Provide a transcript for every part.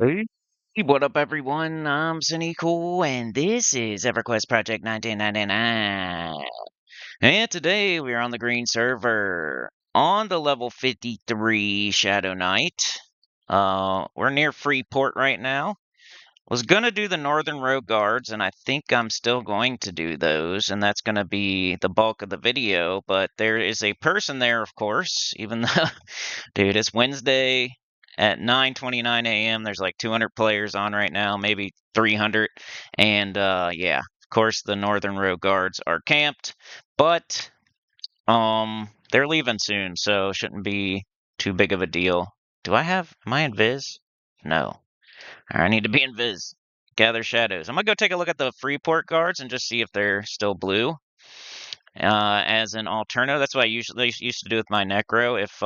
Hey, what up, everyone? I'm Sinnycool, and this is EverQuest Project 1999. And today we are on the green server on the level 53 Shadow Knight. We're near Freeport right now. Was gonna do the Northern Road Guards, and I think I'm still going to do those, and that's gonna be the bulk of the video. But there is a person there, of course, even though, dude, it's Wednesday at 9:29 a.m. There's like 200 players on right now, maybe 300, and yeah, of course the Northern Road Guards are camped, but they're leaving soon, so shouldn't be too big of a deal. Am I in Viz? No. I need to be in Viz. Gather shadows. I'm gonna go take a look at the Freeport guards and just see if they're still blue. As an alternative, that's what I usually used to do with my Necro. If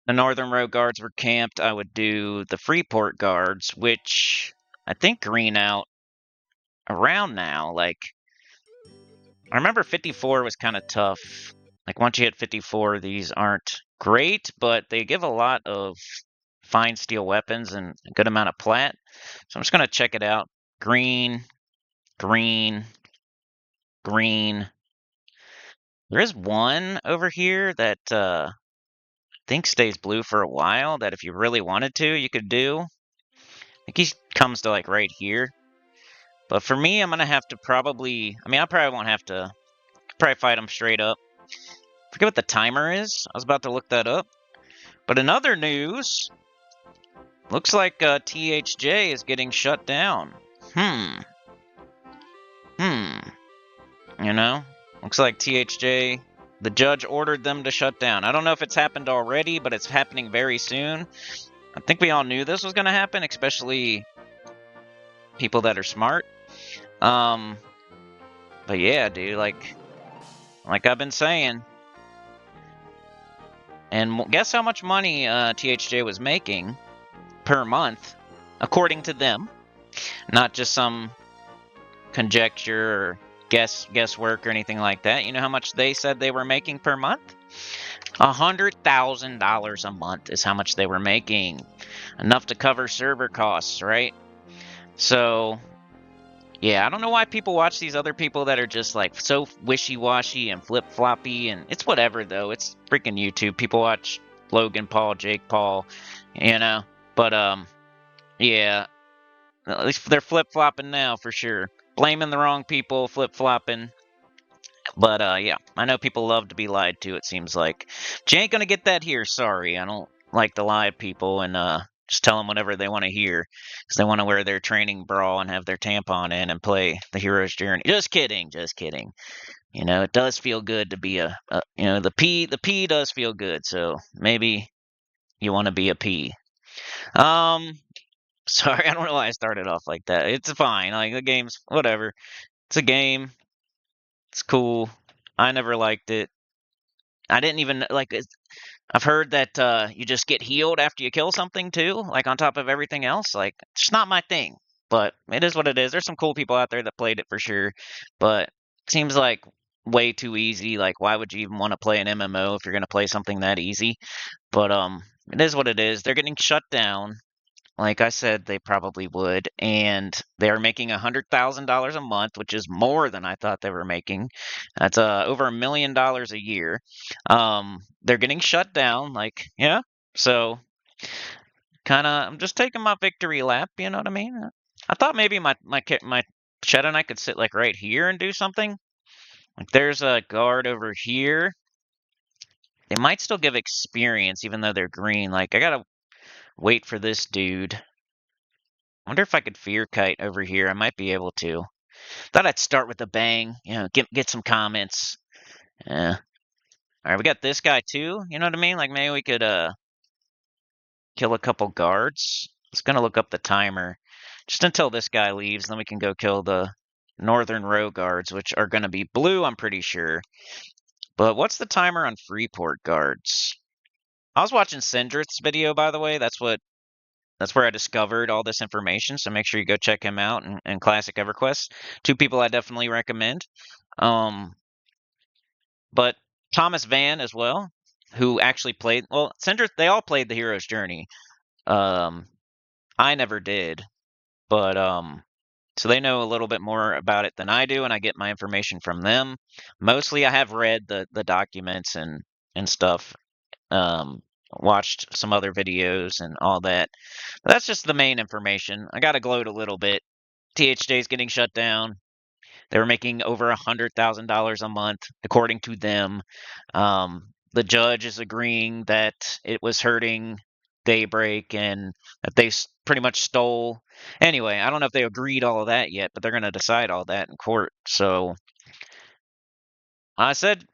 the Northern Road guards were camped, I would do the Freeport guards, which I think green out around now. Like, I remember 54 was kind of tough. Like, once you hit 54, these aren't great, but they give a lot of fine steel weapons and a good amount of plat. So I'm just going to check it out. Green, green, green. There is one over here that I think stays blue for a while that if you really wanted to, you could do. I think he comes to like right here. But for me, I'm going to have to I probably won't have to, probably fight him straight up. Forget what the timer is. I was about to look that up. But in other news, looks like THJ is getting shut down. You know? Looks like THJ, the judge ordered them to shut down. I don't know if it's happened already, but it's happening very soon. I think we all knew this was going to happen, especially people that are smart. But yeah, dude, like I've been saying. And guess how much money THJ was making per month, according to them. Not just some conjecture or guesswork or anything like that. You know how much they said they were making per month? $100,000 a month is how much they were making. Enough to cover server costs, right? So, yeah, I don't know why people watch these other people that are just like so wishy-washy and flip-floppy, and it's whatever though. It's freaking YouTube. People watch Logan Paul, Jake Paul, you know. But yeah, at least they're flip-flopping now for sure. Blaming the wrong people, flip-flopping. But yeah, I know people love to be lied to, it seems like. But you ain't gonna get that here, sorry. I don't like to lie to people and just tell them whatever they want to hear. Because they want to wear their training bra and have their tampon in and play the hero's journey. Just kidding, just kidding. You know, it does feel good to be you know, the P does feel good, so maybe you want to be a P. Um, sorry, I don't know why I started off like that. It's fine, like the game's whatever. It's a game. It's cool. I never liked it. I didn't even like. I've heard that you just get healed after you kill something too, like on top of everything else. Like it's just not my thing, but it is what it is. There's some cool people out there that played it for sure, but it seems like way too easy. Like why would you even want to play an MMO if you're gonna play something that easy? But it is what it is. They're getting shut down. Like I said, they probably would, and they're making $100,000 a month, which is more than I thought they were making. That's over $1 million a year. They're getting shut down, like yeah. So kind of, I'm just taking my victory lap. You know what I mean? I thought maybe my Shadow Knight could sit like right here and do something. Like there's a guard over here. They might still give experience even though they're green. Like I gotta wait for this dude. I wonder if I could fear kite over here. I might be able to. Thought I'd start with a bang. You know, get some comments. Yeah. All right, we got this guy too. You know what I mean? Like maybe we could kill a couple guards. It's gonna look up the timer just until this guy leaves. Then we can go kill the Northern Row guards, which are gonna be blue. I'm pretty sure. But what's the timer on Freeport guards? I was watching Sindrith's video, by the way. That's where I discovered all this information. So make sure you go check him out and Classic EverQuest. Two people I definitely recommend. Um, but Thomas Van as well, who actually played. Well, Sindrith, they all played the hero's journey. I never did, but so they know a little bit more about it than I do, and I get my information from them. Mostly, I have read the documents and stuff, um, watched some other videos and all that. That's just the main information. I got to gloat a little bit. THJ is getting shut down. They were making over $100,000 a month, according to them. The judge is agreeing that it was hurting Daybreak and that they pretty much stole. Anyway, I don't know if they agreed all of that yet, but they're going to decide all that in court. So I said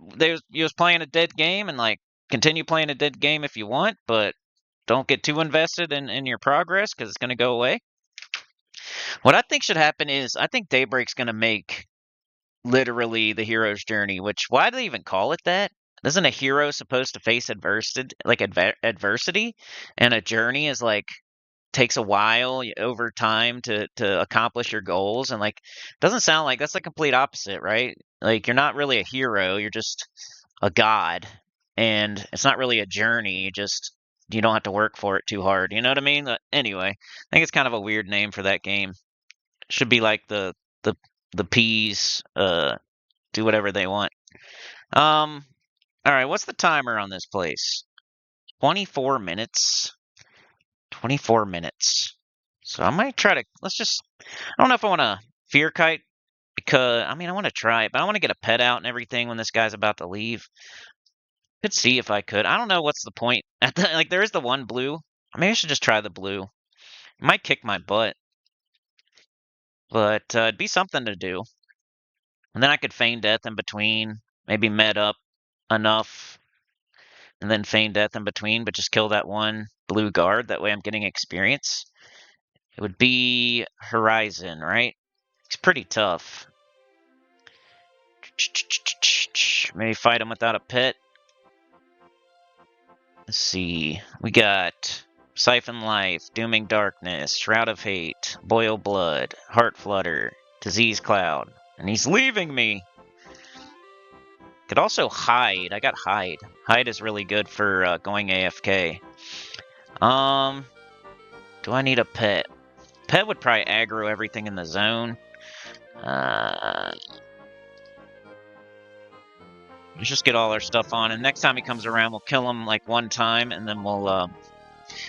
you was playing a dead game and like continue playing a dead game if you want, but don't get too invested in your progress because it's going to go away. What I think should happen is I think Daybreak's going to make literally the hero's journey, which why do they even call it that? Isn't a hero supposed to face adversity, like adversity, and a journey is like takes a while over time to accomplish your goals, and like doesn't sound like that's the complete opposite, right? Like you're not really a hero, you're just a god, and it's not really a journey. You don't have to work for it too hard. You know what I mean? Anyway, I think it's kind of a weird name for that game. It should be like the the peas do whatever they want. Um, all right, what's the timer on this place? 24 minutes. 24 minutes. So I might try to, I don't know if I want to fear kite because, I mean, I want to try it, but I want to get a pet out and everything when this guy's about to leave. Could see if I could. I don't know what's the point. Like, there is the one blue. Maybe I should just try the blue. It might kick my butt, but it'd be something to do. And then I could feign death in between, maybe med up enough and then feign death in between, but just kill that one blue guard. That way I'm getting experience. It would be Horizon, right? It's pretty tough. Maybe fight him without a pet. Let's see. We got Siphon Life, Dooming Darkness, Shroud of Hate, Boil Blood, Heart Flutter, Disease Cloud. And he's leaving me! Could also hide. I got hide. Hide is really good for going AFK. Do I need a pet? Pet would probably aggro everything in the zone. Let's just get all our stuff on, and next time he comes around, we'll kill him like one time, and then we'll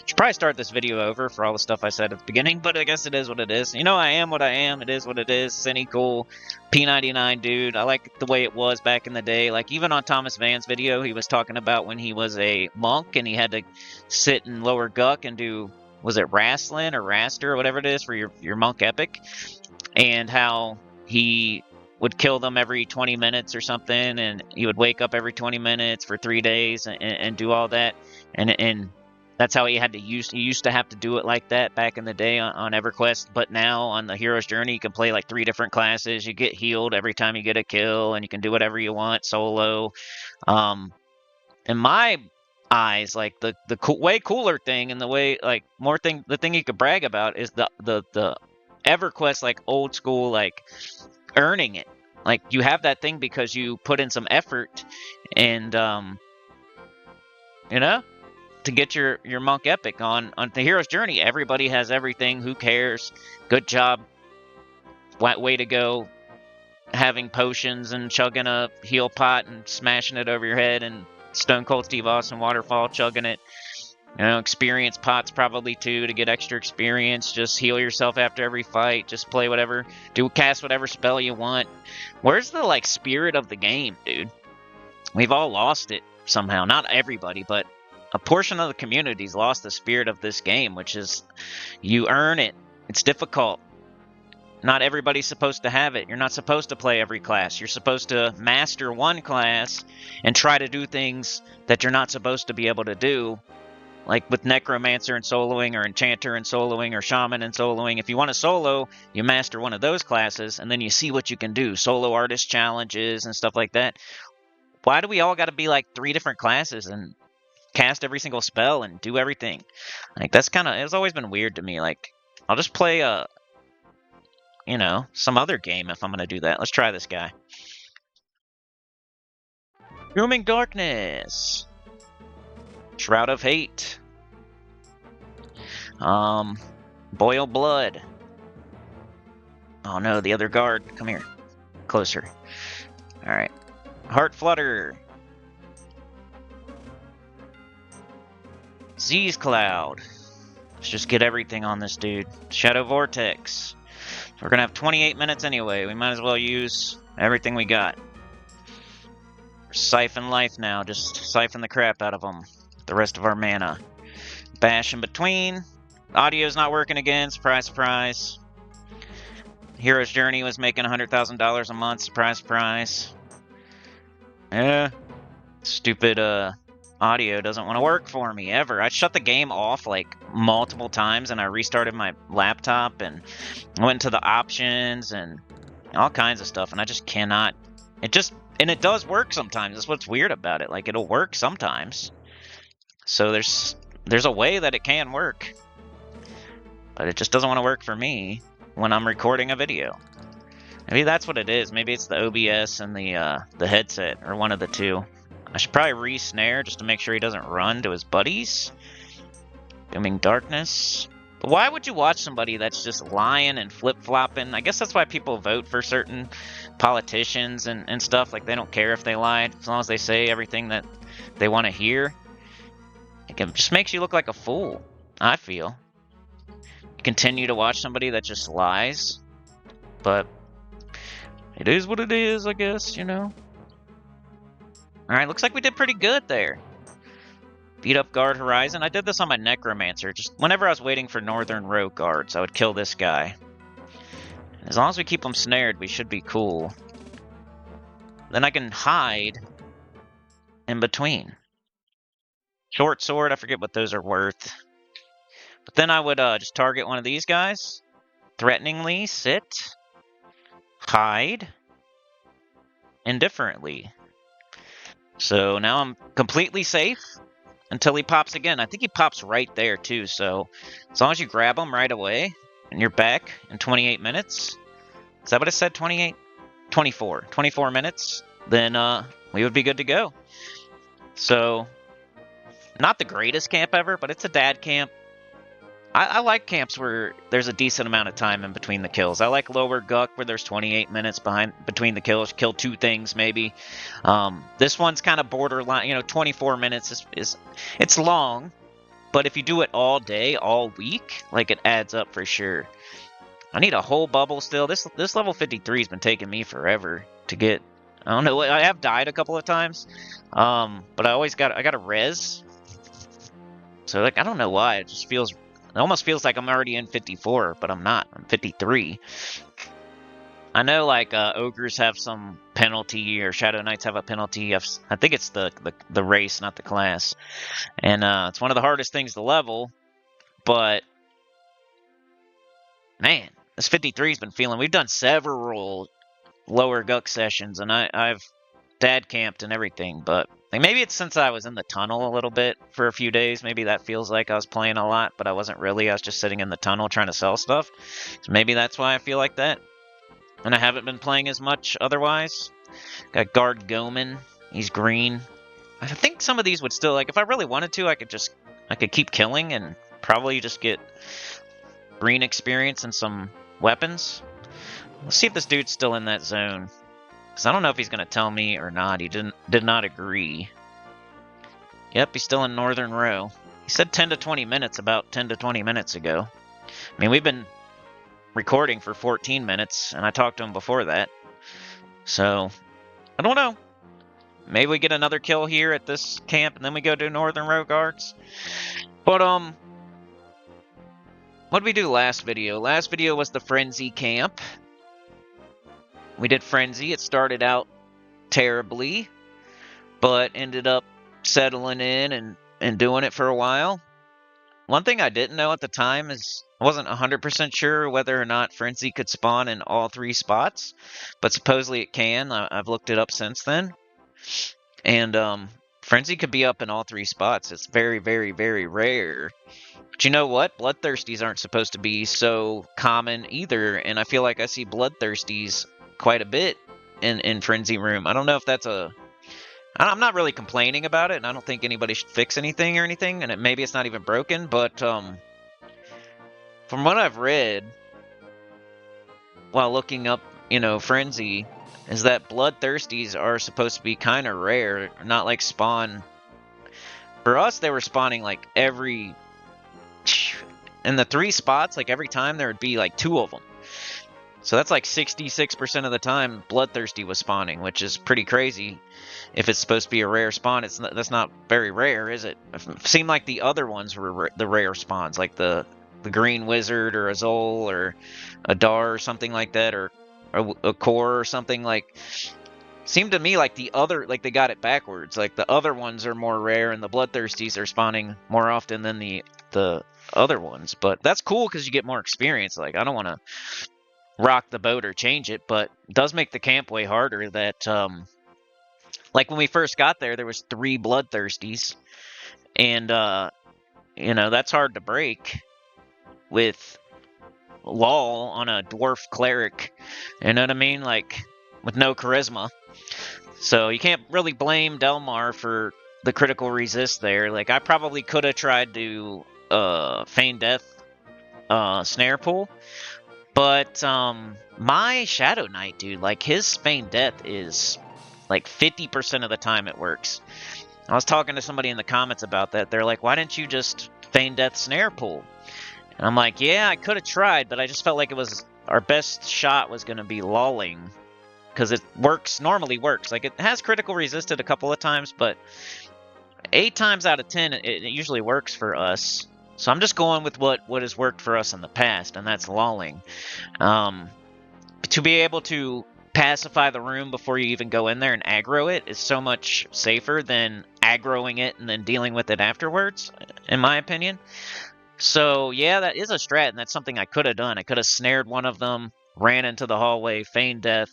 should probably start this video over for all the stuff I said at the beginning, but I guess it is what it is. You know, I am what I am. It is what it is. Sinnycool, P99 dude. I like the way it was back in the day. Like, even on Thomas Van's video, he was talking about when he was a monk and he had to sit in lower Guck and do, was it Wrestling or Raster or whatever it is for your monk epic, and how he would kill them every 20 minutes or something, and he would wake up every 20 minutes for 3 days and do all that, and that's how he used to have to do it like that back in the day on EverQuest, but now on the hero's journey you can play like 3 different classes. You get healed every time you get a kill, and you can do whatever you want solo. In my eyes, like the way cooler thing, and the way like the thing you could brag about is the EverQuest, like old school, like earning it. Like, you have that thing because you put in some effort, and you know, to get your monk epic on the hero's journey. Everybody has everything. Who cares? Good job. Way to go, having potions and chugging a heal pot and smashing it over your head, and Stone Cold Steve Austin waterfall chugging it. You know, experience pots probably too to get extra experience. Just heal yourself after every fight. Just play whatever, cast whatever spell you want. Where's the like spirit of the game, dude? We've all lost it somehow. Not everybody, but a portion of the community's lost the spirit of this game, which is you earn it. It's difficult. Not everybody's supposed to have it. You're not supposed to play every class. You're supposed to master one class and try to do things that you're not supposed to be able to do. Like with Necromancer and soloing, or Enchanter and soloing, or Shaman and soloing. If you want to solo, you master one of those classes, and then you see what you can do. Solo artist challenges and stuff like that. Why do we all got to be like 3 different classes and cast every single spell and do everything? Like, that's kind of, it's always been weird to me. Like, I'll just play some other game if I'm going to do that. Let's try this guy. Dooming Darkness. Shroud of Hate. Boil blood. Oh no, the other guard. Come here. Closer. Alright. Heart flutter. Z's cloud. Let's just get everything on this dude. Shadow vortex. We're gonna have 28 minutes anyway. We might as well use everything we got. Siphon life now. Just siphon the crap out of them. The rest of our mana. Bash in between. Audio's not working again. Surprise, surprise. Hero's Journey was making $100,000 a month. Surprise, surprise. Yeah. Stupid audio doesn't want to work for me ever. I shut the game off like multiple times and I restarted my laptop and went to the options and all kinds of stuff and I just cannot. And it does work sometimes. That's what's weird about it. Like it'll work sometimes. So there's a way that it can work. But it just doesn't want to work for me when I'm recording a video. Maybe that's what it is. Maybe it's the OBS and the headset or one of the two. I should probably re-snare just to make sure he doesn't run to his buddies. Dooming Darkness. But why would you watch somebody that's just lying and flip-flopping? I guess that's why people vote for certain politicians and stuff. Like, they don't care if they lied, as long as they say everything that they want to hear. It just makes you look like a fool, I feel. You continue to watch somebody that just lies. But it is what it is, I guess, you know? Alright, looks like we did pretty good there. Beat up Guard Horizon. I did this on my Necromancer. Just whenever I was waiting for Northern Row guards, I would kill this guy. As long as we keep him snared, we should be cool. Then I can hide in between. Short sword, I forget what those are worth. But then I would just target one of these guys. Threateningly, sit. Hide. Indifferently. So now I'm completely safe until he pops again. I think he pops right there too, so as long as you grab him right away and you're back in 28 minutes. Is that what I said? 28? 24. 24 minutes, then we would be good to go. So, not the greatest camp ever, but it's a dad camp. I like camps where there's a decent amount of time in between the kills. I like lower Guck where there's 28 minutes between the kills. Kill 2 things maybe. This one's kind of borderline. You know, 24 minutes is it's long, but if you do it all day, all week, like it adds up for sure. I need a whole bubble still. This level 53 has been taking me forever to get. I don't know. I have died a couple of times, but I got a res. So like I don't know why it just feels. It almost feels like I'm already in 54, but I'm not. I'm 53. I know, like, Ogres have some penalty, or Shadow Knights have a penalty. I think it's the race, not the class. And it's one of the hardest things to level, but, man, this 53's been feeling... We've done several lower Guck sessions, and I've dad camped and everything, but... Like maybe it's since I was in the tunnel a little bit for a few days. Maybe that feels like I was playing a lot, but I wasn't really. I was just sitting in the tunnel trying to sell stuff. So maybe that's why I feel like that. And I haven't been playing as much otherwise. Got Guard Goman. He's green. I think some of these would still, like, if I really wanted to, I could keep killing and probably just get green experience and some weapons. Let's see if this dude's still in that zone. Because I don't know if he's going to tell me or not. He did not agree. Yep, he's still in Northern Row. He said 10 to 20 minutes about 10 to 20 minutes ago. I mean, we've been recording for 14 minutes, and I talked to him before that. So, I don't know. Maybe we get another kill here at this camp, and then we go to Northern Row guards. But, what did we do last video? Last video was the Frenzy camp. We did Frenzy. It started out terribly, but ended up settling in and doing it for a while. One thing I didn't know at the time is I wasn't 100% sure whether or not Frenzy could spawn in all 3 spots, but supposedly it can. I've looked it up since then. And Frenzy could be up in all 3 spots. It's very, very, very rare. But you know what? Bloodthirsties aren't supposed to be so common either, and I feel like I see Bloodthirsties quite a bit in Frenzy Room. I don't know if that's I'm not really complaining about it, and I don't think anybody should fix anything or anything, and maybe it's not even broken, but from what I've read while looking up, Frenzy, is that bloodthirsties are supposed to be kind of rare, not like spawn. For us, they were spawning like in the 3 spots, like every time there would be like 2 of them. So that's like 66% of the time bloodthirsty was spawning, which is pretty crazy. If it's supposed to be a rare spawn, that's not very rare, is it? It seemed like the other ones were the rare spawns, like the green wizard or a Zol or a Dar or something like that, or a core or something. Like, seemed to me like they got it backwards. Like the other ones are more rare and the bloodthirsties are spawning more often than the other ones. But that's cool because you get more experience. Like, I don't want to rock the boat or change it, but it does make the camp way harder. That like when we first got there was 3 bloodthirsties, and that's hard to break with LOL on a dwarf cleric, you know what I mean, like with no charisma. So you can't really blame Delmar for the critical resist there. Like, I probably could have tried to feign death snare pull, but my Shadow Knight, dude, like his feign death is like 50% of the time it works. I was talking to somebody in the comments about that. They're like, why didn't you just feign death snare pull? And I'm like, yeah, I could have tried, but I just felt like our best shot was going to be lulling, because it normally works. Like, it has critical resisted a couple of times, but 8 times out of 10, it usually works for us. So I'm just going with what has worked for us in the past, and that's lulling. To be able to pacify the room before you even go in there and aggro it is so much safer than aggroing it and then dealing with it afterwards, in my opinion. So yeah, that is a strat, and that's something I could have done. I could have snared one of them, ran into the hallway, feigned death.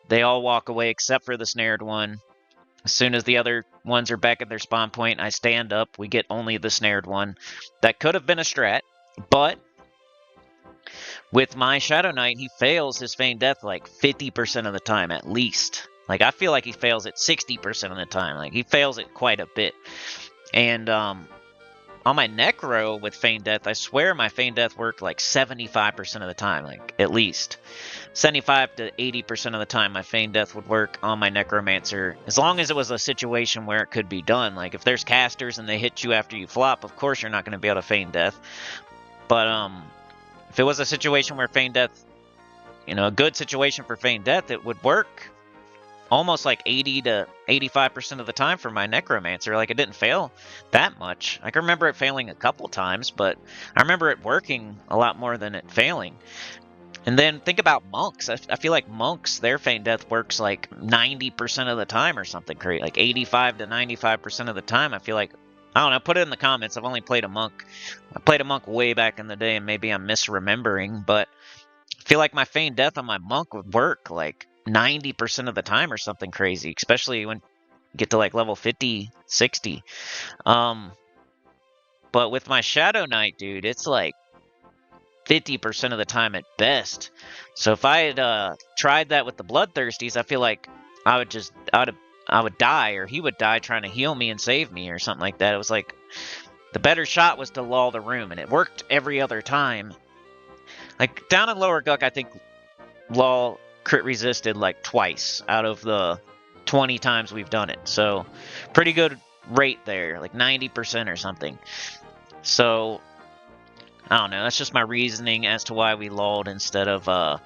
They all walk away except for the snared one. As soon as the other ones are back at their spawn point, I stand up. We get only the snared one. That could have been a strat, but with my Shadow Knight, he fails his feigned death like 50% of the time at least. Like, I feel like he fails it 60% of the time. Like, he fails it quite a bit. And on my Necro with feigned death, I swear my feigned death worked like 75% of the time, like at least 75 to 80% of the time my feigned death would work on my Necromancer, as long as it was a situation where it could be done. Like, if there's casters and they hit you after you flop, of course you're not going to be able to feign death. But if it was a situation where feign death, a good situation for feign death, it would work almost like 80 to 85% of the time for my Necromancer. Like, it didn't fail that much. I can remember it failing a couple times, but I remember it working a lot more than it failing. And then think about monks. I feel like monks, their feign death works like 90% of the time or something crazy, like 85 to 95% of the time. I feel like, I don't know, put it in the comments. I've only played a monk. I played a monk way back in the day, and maybe I'm misremembering, but I feel like my feign death on my monk would work like 90% of the time or something crazy, especially when you get to like level 50, 60. But with my Shadow Knight, dude, it's like 50% of the time at best. So if I had tried that with the Bloodthirsties, I feel like I would die, or he would die trying to heal me and save me or something like that. It was like the better shot was to lull the room, and it worked every other time. Like, down in lower Guck, I think lull crit resisted like twice out of the 20 times we've done it. So pretty good rate there, like 90% or something. So I don't know, that's just my reasoning as to why we lulled instead of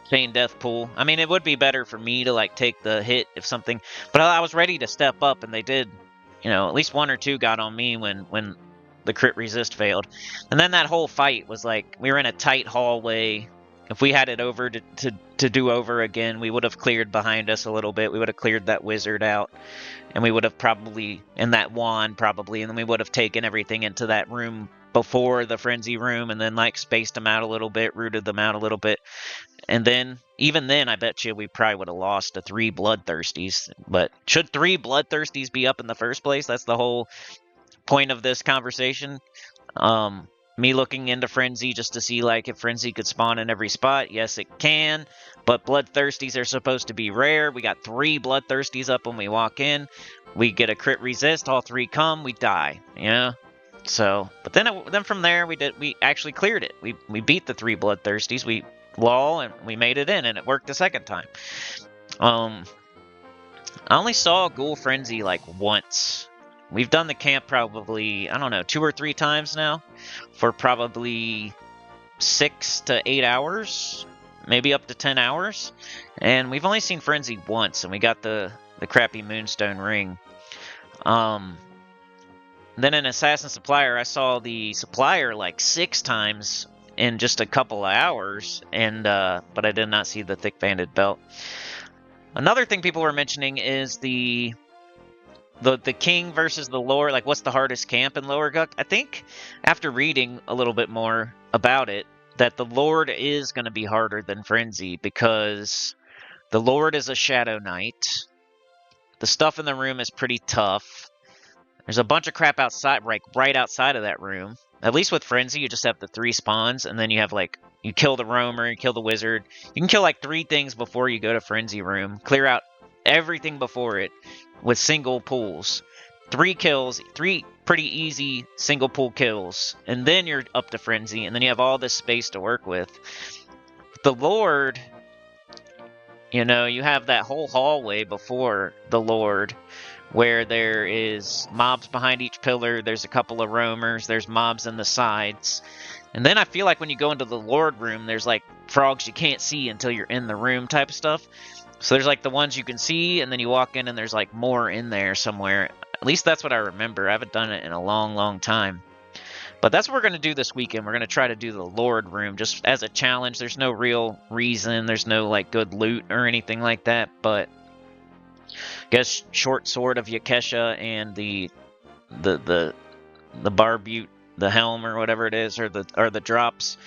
feign death pool. I mean, it would be better for me to like take the hit if something, but I was ready to step up, and they did, at least 1 or 2 got on me when the crit resist failed. And then that whole fight was like, we were in a tight hallway. If we had it over to do over again, we would have cleared behind us a little bit. We would have cleared that wizard out, and we would have probably, and that wand probably, and then we would have taken everything into that room before the frenzy room, and then like spaced them out a little bit, rooted them out a little bit. And then, even then, I bet you we probably would have lost to 3 bloodthirsties. But should 3 bloodthirsties be up in the first place? That's the whole point of this conversation. Me looking into Frenzy just to see like if Frenzy could spawn in every spot. Yes, it can, but Bloodthirsties are supposed to be rare. We got 3 Bloodthirsties up when we walk in. We get a crit resist, all 3 come, we die, So, but then from there we actually cleared it. We beat the 3 bloodthirsties. We lull and we made it in, and it worked the second time. I only saw Ghoul Frenzy like once. We've done the camp probably, I don't know, 2 or 3 times now for probably 6 to 8 hours, maybe up to 10 hours. And we've only seen Frenzy once, and we got the crappy Moonstone ring. Then in Assassin Supplier, I saw the Supplier like 6 times in just a couple of hours, and but I did not see the Thick Banded Belt. Another thing people were mentioning is the King versus the Lord, like what's the hardest camp in Lower Guck? I think after reading a little bit more about it, that the Lord is going to be harder than Frenzy, because the Lord is a Shadow Knight. The stuff in the room is pretty tough. There's a bunch of crap outside, right outside of that room. At least with Frenzy, you just have the 3 spawns, and then you have like, you kill the Roamer, you kill the Wizard. You can kill like 3 things before you go to Frenzy room. Clear out everything before it with single pulls. 3 kills, 3 pretty easy single pull kills, and then you're up to Frenzy, and then you have all this space to work with. The Lord, you know, you have that whole hallway before the Lord, where there is mobs behind each pillar, there's a couple of roamers, there's mobs in the sides. And then I feel like when you go into the Lord room, there's like frogs you can't see until you're in the room type of stuff. So there's like the ones you can see, and then you walk in and there's like more in there somewhere. At least that's what I remember. I haven't done it in a long, long time. But that's what we're going to do this weekend. We're going to try to do the Lord room just as a challenge. There's no real reason. There's no like good loot or anything like that, but I guess short sword of Yakesha and the barbute, the helm or whatever it is, or the drops,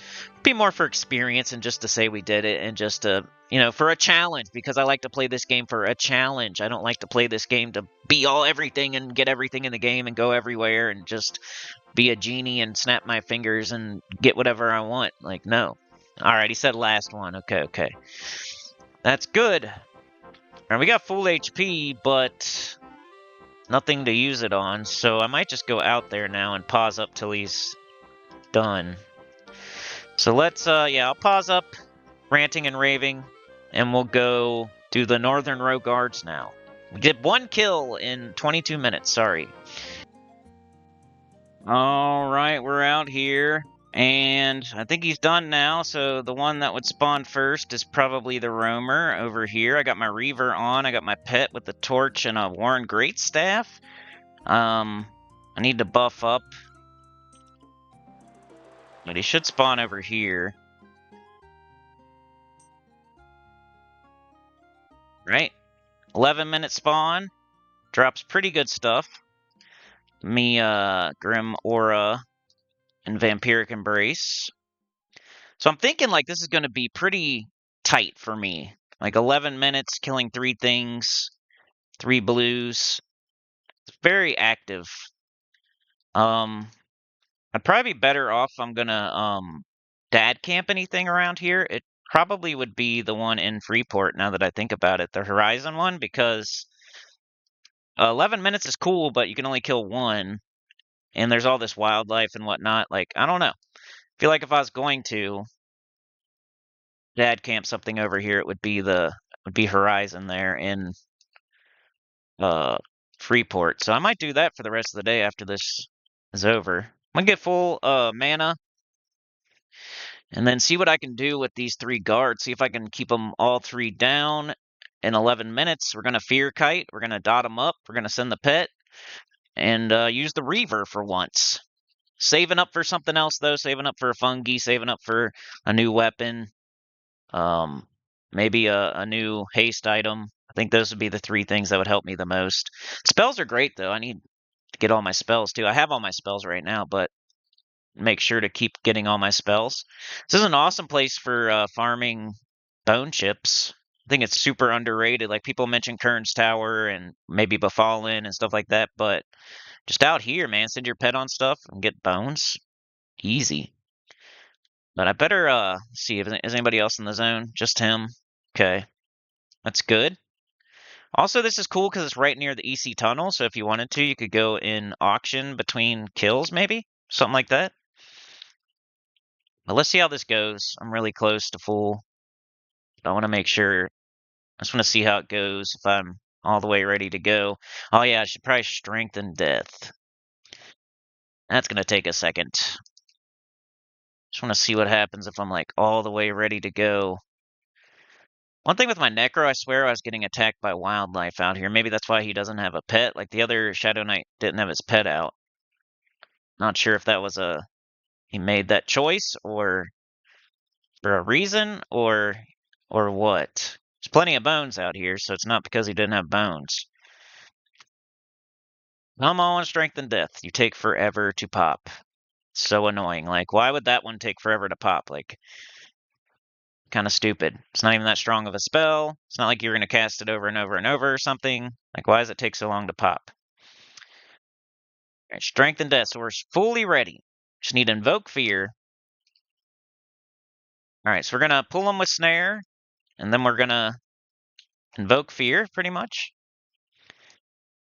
be more for experience and just to say we did it, and just to, you know, for a challenge, because I like to play this game for a challenge. I don't like to play this game to be all everything and get everything in the game and go everywhere and just be a genie and snap my fingers and get whatever I want. Like, no. Alright, he said last one. Okay. That's good. Alright, we got full HP, but nothing to use it on, so I might just go out there now and pause up till he's done. So let's, yeah, I'll pause up ranting and raving, and we'll go do the Northern Row Guards now. We did 1 kill in 22 minutes, sorry. Alright, we're out here, and I think he's done now, so the one that would spawn first is probably the Roamer over here. I got my Reaver on, I got my pet with the torch and a Warren Greatstaff. I need to buff up. But he should spawn over here. Right? 11-minute spawn. Drops pretty good stuff. Me, Grim Aura and Vampiric Embrace. So I'm thinking like this is going to be pretty tight for me. Like 11 minutes, killing 3 things, 3 blues. It's very active. I'd probably be better off if I'm gonna dad camp anything around here. It probably would be the one in Freeport, now that I think about it, the Horizon one, because 11 minutes is cool, but you can only kill 1, and there's all this wildlife and whatnot. Like, I don't know. I feel like if I was going to dad camp something over here, it would be Horizon there in Freeport. So I might do that for the rest of the day after this is over. I'm gonna get full mana, and then see what I can do with these 3 guards. See if I can keep them all 3 down in 11 minutes. We're going to Fear Kite. We're going to dot them up. We're going to send the pet. And use the Reaver for once. Saving up for something else, though. Saving up for a fungi. Saving up for a new weapon. Maybe a new haste item. I think those would be the 3 things that would help me the most. Spells are great, though. I need to get all my spells, too. I have all my spells right now, but make sure to keep getting all my spells. This is an awesome place for farming bone chips. I think it's super underrated. Like, people mention Kern's Tower and maybe Befallen and stuff like that, but just out here, man, send your pet on stuff and get bones. Easy. But I better see if is anybody else in the zone. Just him. Okay. That's good. Also, this is cool because it's right near the EC tunnel, so if you wanted to, you could go in auction between kills, maybe? Something like that. But let's see how this goes. I'm really close to full. I want to make sure. I just want to see how it goes if I'm all the way ready to go. Oh yeah, I should probably strengthen death. That's going to take a second. Just want to see what happens if I'm like all the way ready to go. One thing with my Necro, I swear I was getting attacked by wildlife out here. Maybe that's why he doesn't have a pet. Like the other Shadow Knight didn't have his pet out. Not sure if that was he made that choice or for a reason or what. There's plenty of bones out here, so it's not because he didn't have bones. Come on, strength and death. You take forever to pop. So annoying. Like, why would that one take forever to pop? Like, kind of stupid. It's not even that strong of a spell. It's not like you're going to cast it over and over and over or something. Like, why does it take so long to pop? All right, strength and death, so we're fully ready. Just need to invoke fear. All right, so we're going to pull them with snare, and then we're going to invoke fear, pretty much.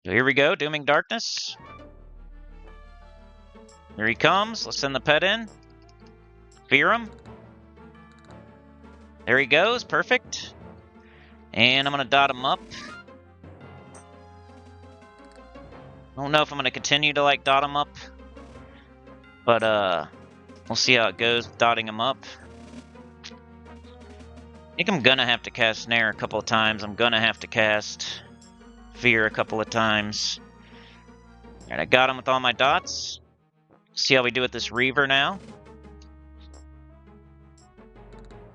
So here we go, Dooming Darkness. Here he comes. Let's send the pet in. Fear him. There he goes, perfect. And I'm going to dot him up. I don't know if I'm going to continue to, like, dot him up. But, we'll see how it goes with dotting him up. I think I'm going to have to cast Snare a couple of times. I'm going to have to cast Fear a couple of times. Alright, I got him with all my dots. See how we do with this Reaver now.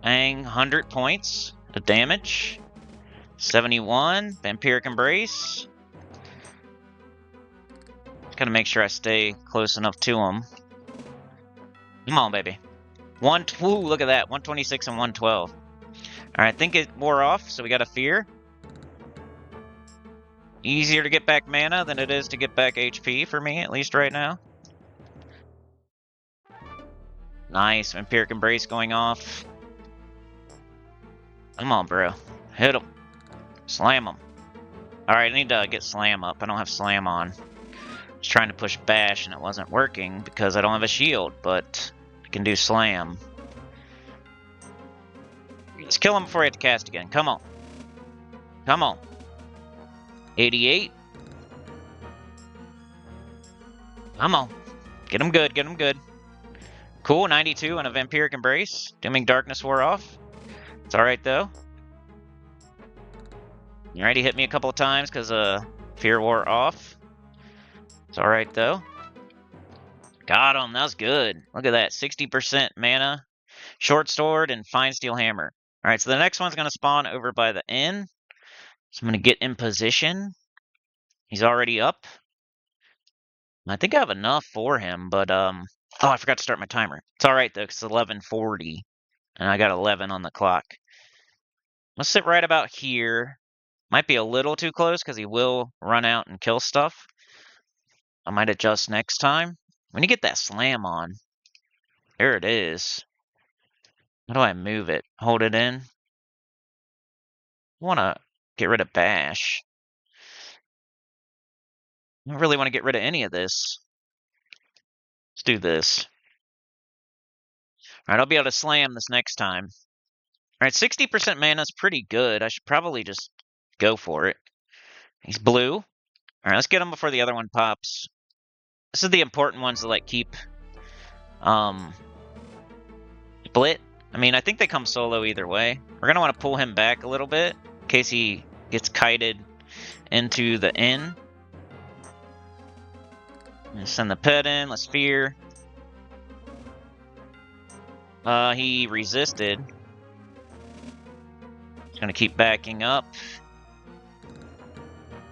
Bang, 100 points of damage. 71, Vampiric Embrace. Just gotta make sure I stay close enough to him. Come on, baby. Ooh, look at that, 126 and 112. Alright, I think it wore off, so we got a Fear. Easier to get back mana than it is to get back HP for me, at least right now. Nice, Vampiric Embrace going off. Come on, bro. Hit him. Slam him. Alright, I need to get Slam up. I don't have Slam on. I was trying to push Bash and it wasn't working because I don't have a shield, but I can do Slam. Let's kill him before I have to cast again. Come on. Come on. 88. Come on. Get him good, get him good. Cool, 92 and a Vampiric Embrace. Dooming Darkness wore off. It's alright though. You already hit me a couple of times because Fear wore off. It's alright though. Got him, that was good. Look at that, 60% mana. Short Sword and Fine Steel Hammer. Alright, so the next one's going to spawn over by the inn. So I'm going to get in position. He's already up. I think I have enough for him, but oh, I forgot to start my timer. It's alright though, because it's 11:40. And I got 11 on the clock. Let's sit right about here. Might be a little too close because he will run out and kill stuff. I might adjust next time. When you get that Slam on, there it is. How do I move it? Hold it in. I want to get rid of Bash. I don't really want to get rid of any of this. Let's do this. Alright, I'll be able to Slam this next time. Alright, 60% mana is pretty good. I should probably just go for it. He's blue. Alright, let's get him before the other one pops. This is the important ones to, like, keep split. I mean, I think they come solo either way. We're going to want to pull him back a little bit in case he gets kited into the inn. Send the pet in. Let's Fear. He resisted. He's going to keep backing up.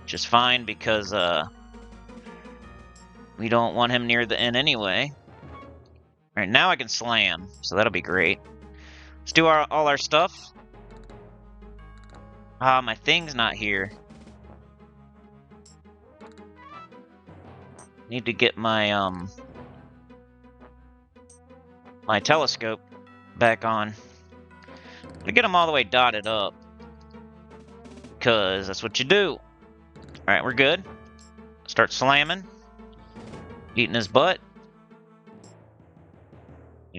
Which is fine because we don't want him near the inn anyway. Alright, now I can Slam, so that'll be great. Let's do all our stuff. Ah, my thing's not here. Need to get my my telescope back on. I'm gonna get them all the way dotted up. Because that's what you do. Alright, we're good. Start slamming. Eating his butt.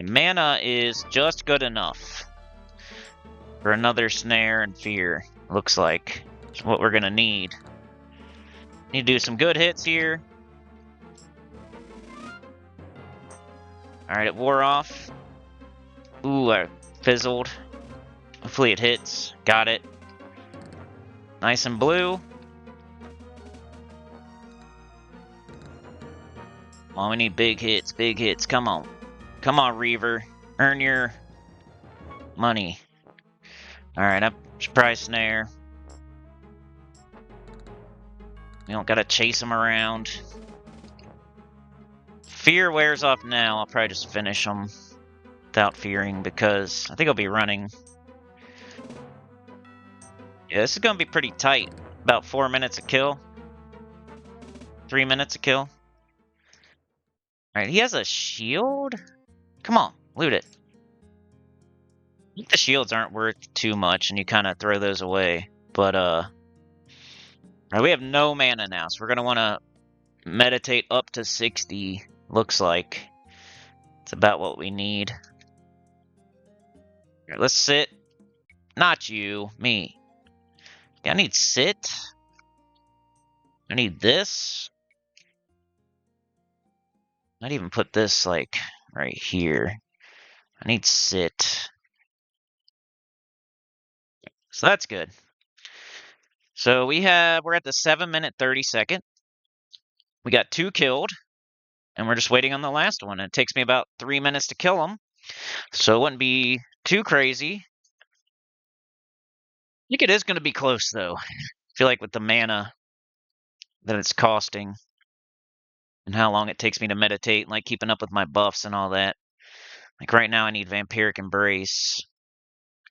Mana is just good enough for another snare and fear. Looks like it's what we're gonna need. Need to do some good hits here. Alright, it wore off. Ooh, I fizzled. Hopefully it hits. Got it. Nice and blue. Oh, we need big hits, big hits. Come on. Come on, Reaver. Earn your money. Alright, up surprise snare. We don't gotta chase him around. Fear wears off now. I'll probably just finish him without fearing because I think I'll be running. Yeah, this is gonna be pretty tight. About 4 minutes a kill. 3 minutes a kill. Alright, he has a shield? Come on, loot it. I think the shields aren't worth too much and you kind of throw those away. But, right, we have no mana now, so we're gonna want to meditate up to 60, looks like. It's about what we need. Here, let's sit. Not you, me. I need sit. I need this. I'd even put this, like, right here. I need sit. So that's good. So we're at the 7-minute 30-second. We got 2 killed. And we're just waiting on the last one. It takes me about 3 minutes to kill them. So it wouldn't be too crazy. I think it is going to be close, though. I feel like with the mana that it's costing and how long it takes me to meditate and like keeping up with my buffs and all that. Like right now I need Vampiric Embrace.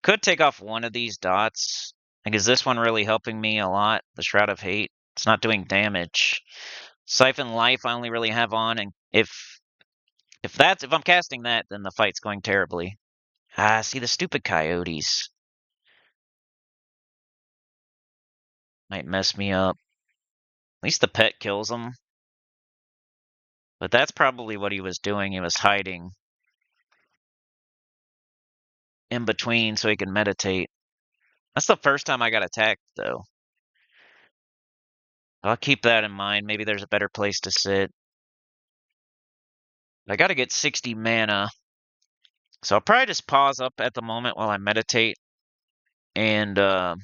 Could take off one of these dots. Like, is this one really helping me a lot? The Shroud of Hate. It's not doing damage. Siphon Life I only really have on, and if I'm casting that, then the fight's going terribly. Ah, see the stupid coyotes. Might mess me up. At least the pet kills them. But that's probably what he was doing. He was hiding in between so he can meditate. That's the first time I got attacked, though. I'll keep that in mind. Maybe there's a better place to sit. I gotta get 60 mana. So I'll probably just pause up at the moment while I meditate. And I'm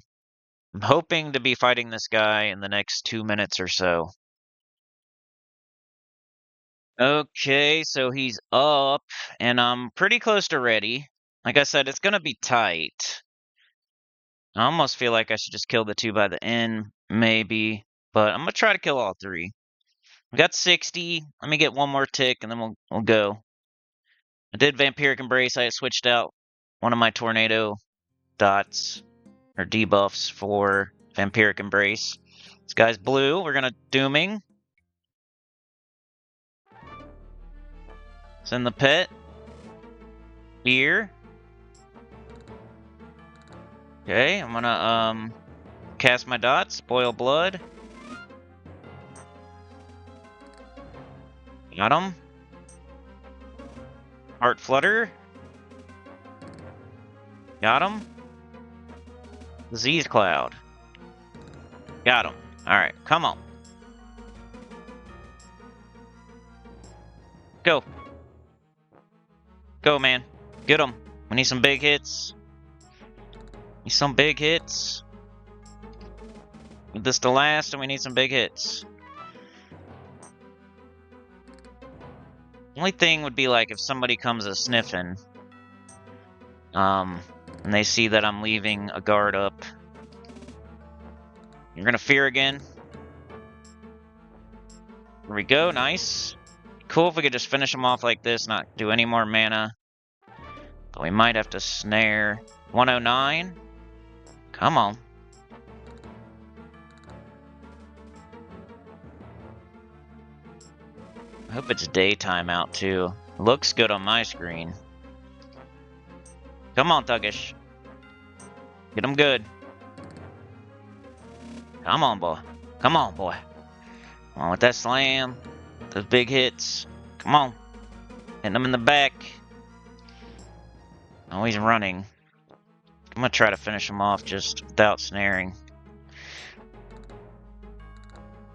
hoping to be fighting this guy in the next 2 minutes or so. Okay, so he's up, and I'm pretty close to ready. Like I said, it's gonna be tight. I almost feel like I should just kill the 2 by the end, maybe. But I'm gonna try to kill all 3. We got 60. Let me get one more tick, and then we'll go. I did Vampiric Embrace. I switched out one of my tornado dots or debuffs for Vampiric Embrace. This guy's blue. We're gonna Dooming. Send the pet. Here. Okay, I'm gonna cast my dots. Boil Blood. Got him. Heart Flutter. Got him. Disease Cloud. Got him. Alright, come on. Go. Go, man. Get him. We need some big hits. Need some big hits. Need this to last, and we need some big hits. Only thing would be like if somebody comes a sniffing, and they see that I'm leaving a guard up. You're gonna fear again. Here we go, nice. Cool if we could just finish them off like this, not do any more mana. But we might have to snare. 109. Come on. I hope it's daytime out too. Looks good on my screen. Come on, Thuggish. Get him good. Come on, boy. Come on, boy. Come on with that slam. Those big hits. Come on. Hitting them in the back. Oh, he's running. I'm gonna try to finish him off just without snaring.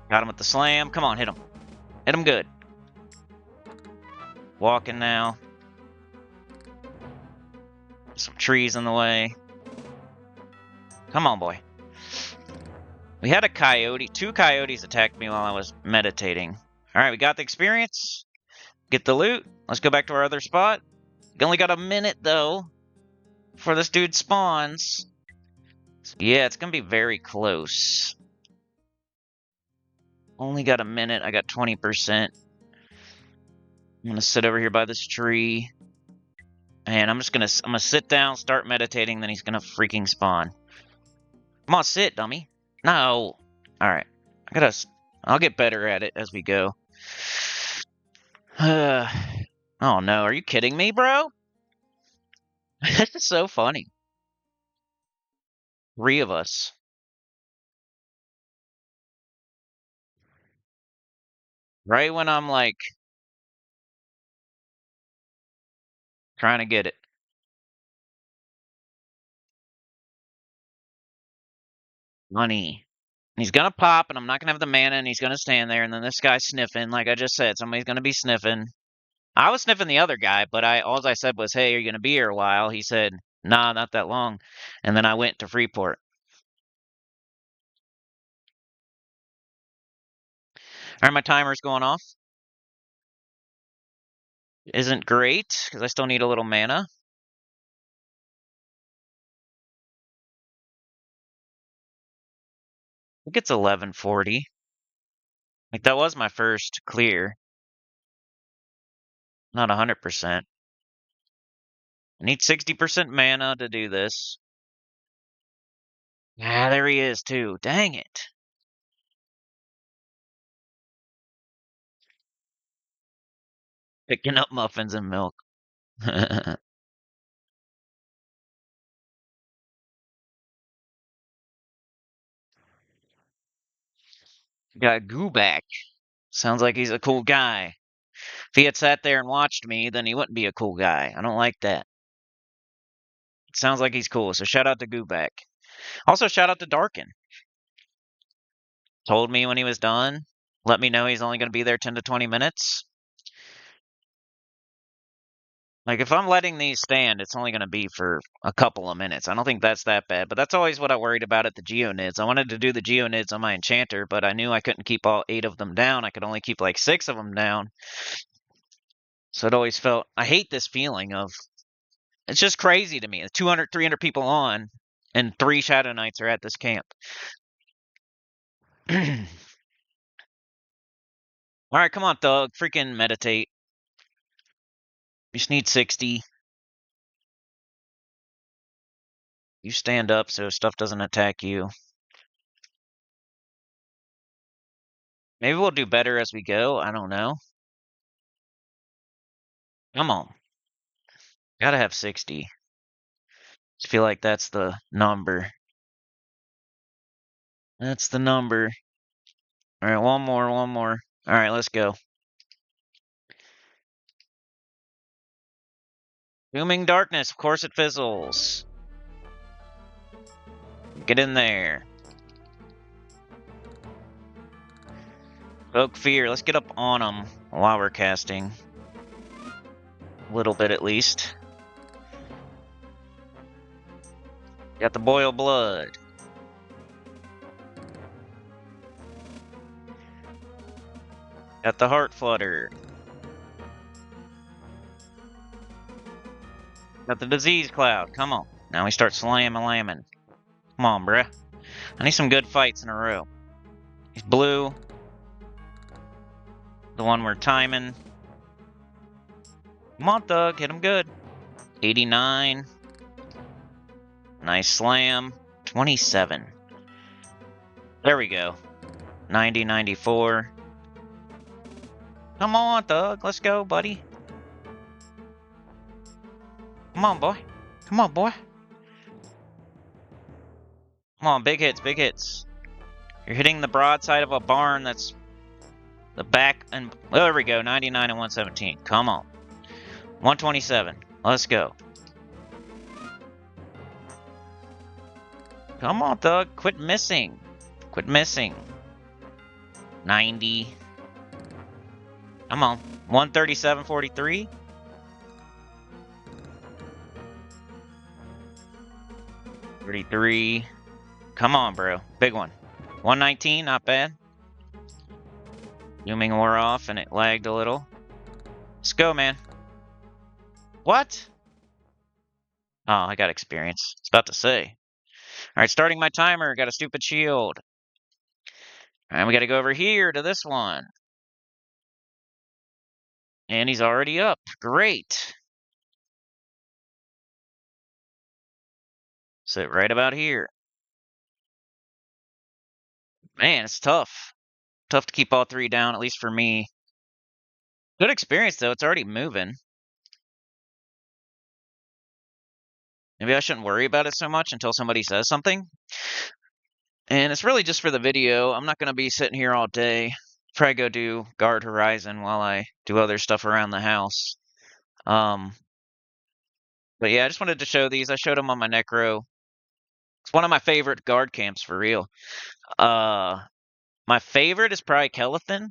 Got him with the slam. Come on, hit him. Hit him good. Walking now. Some trees in the way. Come on, boy. We had a coyote. 2 coyotes attacked me while I was meditating. Alright, we got the experience. Get the loot. Let's go back to our other spot. We only got a minute, though, before this dude spawns. Yeah, it's gonna be very close. Only got a minute. I got 20%. I'm gonna sit over here by this tree. And I'm gonna sit down, start meditating, then he's gonna freaking spawn. Come on, sit, dummy. No. Alright. I'll get better at it as we go. Oh no, are you kidding me, bro? This is so funny. 3 of us. Right when I'm like trying to get it. Money. And he's gonna pop, and I'm not gonna have the mana, and he's gonna stand there, and then this guy's sniffing, like I just said. Somebody's gonna be sniffing. I was sniffing the other guy, but all I said was, hey, are you gonna be here a while? He said, nah, not that long. And then I went to Freeport. Alright, my timer's going off. Isn't great, because I still need a little mana. I think it's 1140. Like, that was my first clear. Not 100%. I need 60% mana to do this. Ah, there he is, too. Dang it. Picking up muffins and milk. Got Guck. Sounds like he's a cool guy. If he had sat there and watched me, then he wouldn't be a cool guy. I don't like that. It sounds like he's cool, so shout out to Guck. Also, shout out to Darkin. Told me when he was done. Let me know he's only going to be there 10 to 20 minutes. Like, if I'm letting these stand, it's only going to be for a couple of minutes. I don't think that's that bad, but that's always what I worried about at the Geonids. I wanted to do the Geonids on my Enchanter, but I knew I couldn't keep all 8 of them down. I could only keep like 6 of them down. So it always felt, I hate this feeling of, it's just crazy to me. 200, 300 people on, and 3 Shadow Knights are at this camp. Alright, come on, Thug. Freaking meditate. You just need 60. You stand up so stuff doesn't attack you. Maybe we'll do better as we go. I don't know. Come on. Gotta have 60. Just feel like that's the number. That's the number. Alright, one more. Alright, let's go. Booming darkness. Of course it fizzles. Get in there. Evoke fear. Let's get up on them while we're casting. A little bit at least. Got the boil blood. Got the heart flutter. Got the disease cloud. Come on. Now we start slamming lamming. Come on, bruh. I need some good fights in a row. He's blue. The one we're timing. Come on, Thug. Hit him good. 89. Nice slam. 27. There we go. 90, 94. Come on, Thug. Let's go, buddy. Come on, boy. Come on, boy. Come on, big hits, big hits. You're hitting the broadside of a barn that's the back and... Oh, there we go. 99 and 117. Come on. 127. Let's go. Come on, Thug. Quit missing. Quit missing. 90. Come on. 137.43. 33. Come on, bro. Big one. 119, not bad. Zooming wore off and it lagged a little. Let's go, man. What? Oh, I got experience. I was about to say. Alright, starting my timer. Got a stupid shield. Alright, we gotta go over here to this one. And he's already up. Great. Sit right about here. Man, it's tough. Tough to keep all three down, at least for me. Good experience, though. It's already moving. Maybe I shouldn't worry about it so much until somebody says something. And it's really just for the video. I'm not going to be sitting here all day. Probably go do Guard Horizon while I do other stuff around the house. But yeah, I just wanted to show these. I showed them on my Necro. It's one of my favorite guard camps, for real. My favorite is probably Kelethan.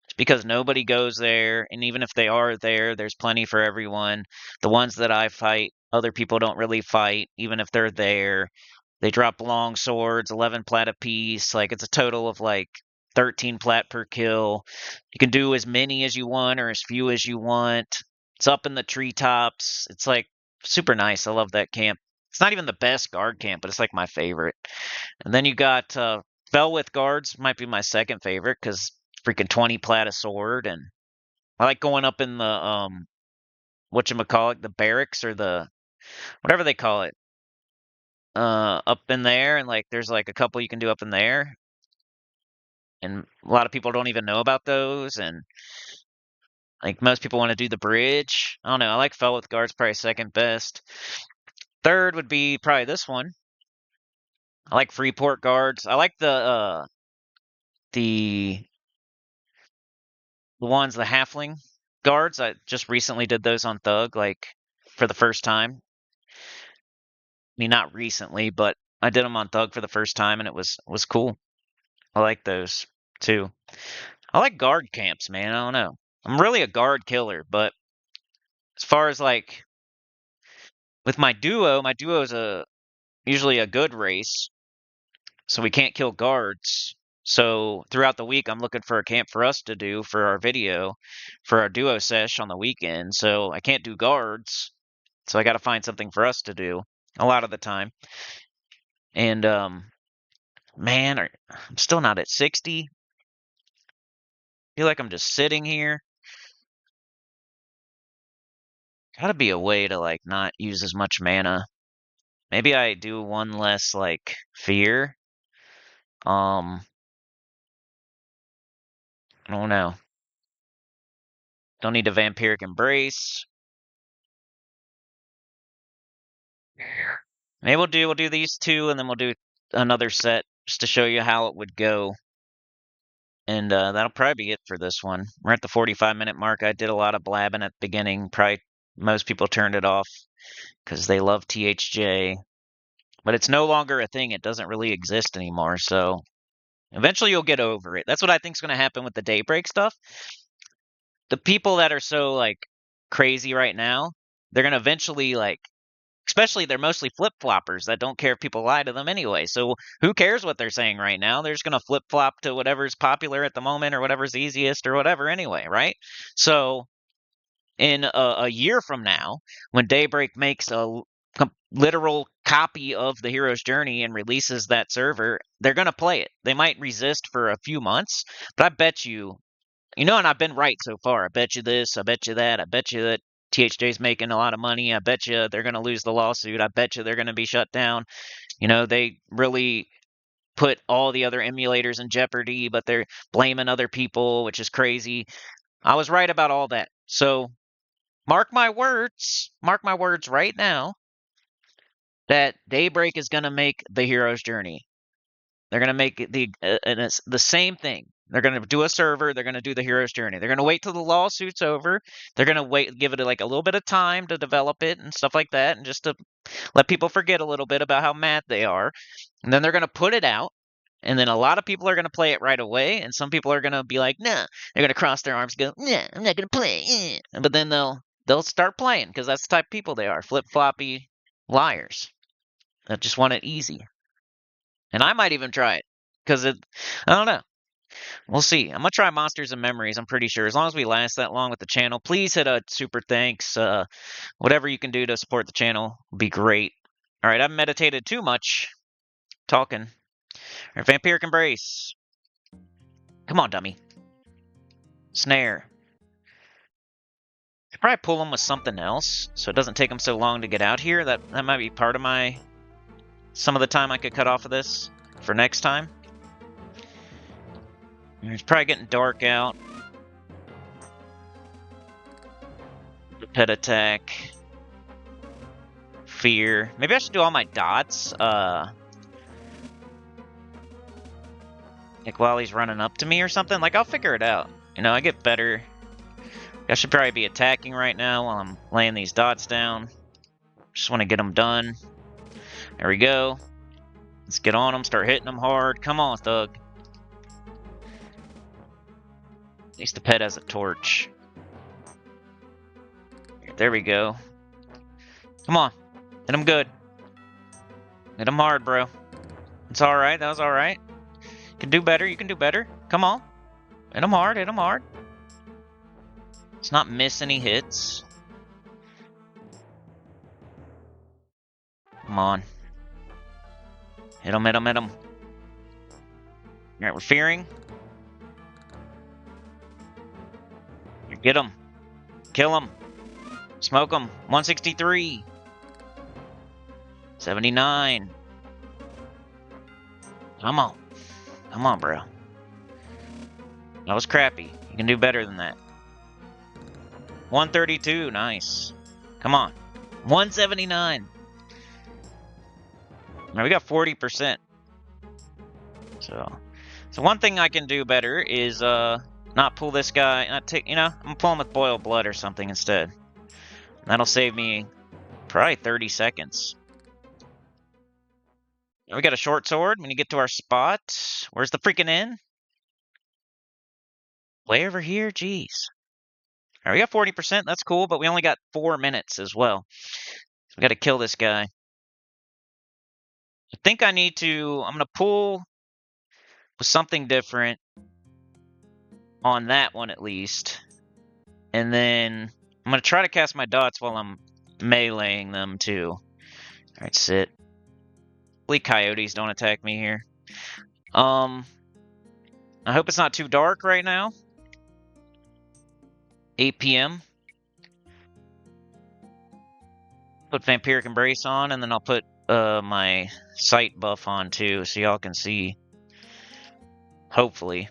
It's because nobody goes there, and even if they are there, there's plenty for everyone. The ones that I fight, other people don't really fight, even if they're there. They drop long swords, 11 plat apiece. Like, it's a total of like 13 plat per kill. You can do as many as you want or as few as you want. It's up in the treetops. It's like super nice. I love that camp. It's not even the best guard camp, but it's like my favorite. And then you got Fell with guards, might be my second favorite because freaking 20 plat a sword, and I like going up in the whatchamacallit, the barracks or the whatever they call it. Up in there, and like there's like a couple you can do up in there. And a lot of people don't even know about those, and like most people want to do the bridge. I don't know, I like Fell with guards probably second best. Third would be probably this one. I like Freeport guards. I like the ones, the halfling guards. I just recently did those on Thug, like for the first time. I mean, not recently, but I did them on Thug for the first time, and it was cool. I like those too. I like guard camps, man. I don't know. I'm really a guard killer, but as far as like with my duo is usually a good race, so we can't kill guards. So throughout the week, I'm looking for a camp for us to do for our video, for our duo sesh on the weekend. So I can't do guards, so I got to find something for us to do a lot of the time. And man, I'm still not at 60. Feel like I'm just sitting here. Gotta be a way to like not use as much mana. Maybe I do one less like fear. I don't know. Don't need a vampiric embrace. Maybe we'll do these two, and then we'll do another set just to show you how it would go. And that'll probably be it for this one. We're at the 45-minute mark. I did a lot of blabbing at the beginning. Probably most people turned it off because they love THJ. But it's no longer a thing. It doesn't really exist anymore. So eventually you'll get over it. That's what I think is going to happen with the daybreak stuff. The people that are so like crazy right now, they're going to eventually like, especially they're mostly flip-floppers that don't care if people lie to them anyway. So who cares what they're saying right now? They're just going to flip-flop to whatever's popular at the moment or whatever's easiest or whatever anyway, right? So in a year from now, when Daybreak makes a literal copy of the hero's journey and releases that server, they're going to play it. They might resist for a few months, but I bet you, and I've been right so far. I bet you this, I bet you that, I bet you that THJ's making a lot of money. I bet you they're going to lose the lawsuit. I bet you they're going to be shut down. They really put all the other emulators in jeopardy, but they're blaming other people, which is crazy. I was right about all that. So mark my words right now that Daybreak is going to make the hero's journey. They're going to make it the same thing. They're going to do a server. They're going to do the hero's journey. They're going to wait till the lawsuit's over. They're going to wait, give it like a little bit of time to develop it and stuff like that, and just to let people forget a little bit about how mad they are. And then they're going to put it out. And then a lot of people are going to play it right away, and some people are going to be like, "Nah." They're going to cross their arms, and go, "Nah, I'm not going to play." But then they'll start playing because that's the type of people they are, flip-floppy liars that just want it easy. And I might even try it because I don't know. We'll see. I'm gonna try Monsters and Memories. I'm pretty sure as long as we last that long with the channel. Please hit a super thanks. Whatever you can do to support the channel would be great. All right, I've meditated too much talking. All right, Vampiric Embrace. Come on, dummy. Snare. I probably pull him with something else, so it doesn't take him so long to get out here. That might be part of some of the time I could cut off of this for next time. It's probably getting dark out. Pet attack. Fear. Maybe I should do all my dots. Like while he's running up to me or something. Like, I'll figure it out. You know, I get better. I should probably be attacking right now while I'm laying these dots down. Just want to get them done. There we go. Let's get on them. Start hitting them hard. Come on, thug. At least the pet has a torch. There we go. Come on. Hit him good. Hit him hard, bro. It's alright. That was alright. You can do better. You can do better. Come on. Hit him hard. Hit him hard. Let's not miss any hits. Come on. Hit him, hit him, hit him. Alright, we're fearing. Get him. Kill him. Smoke him. 163. 79. Come on. Come on, bro. That was crappy. You can do better than that. 132. Nice. Come on. 179. Now we got 40%. So one thing I can do better is not pull this guy. Not take. You know, I'm gonna pull him with boiled blood or something instead. That'll save me probably 30 seconds. Now we got a short sword. When you get to our spot, where's the freaking inn? Way over here. Jeez. All right, we got 40%. That's cool, but we only got 4 minutes as well. So we got to kill this guy. I think I need to. I'm gonna pull with something different on that one at least, and then I'm gonna try to cast my dots while I'm meleeing them too. All right, sit. Hopefully coyotes don't attack me here. I hope it's not too dark right now. 8 p.m. Put Vampiric Embrace on, and then I'll put my sight buff on too, so y'all can see. Hopefully.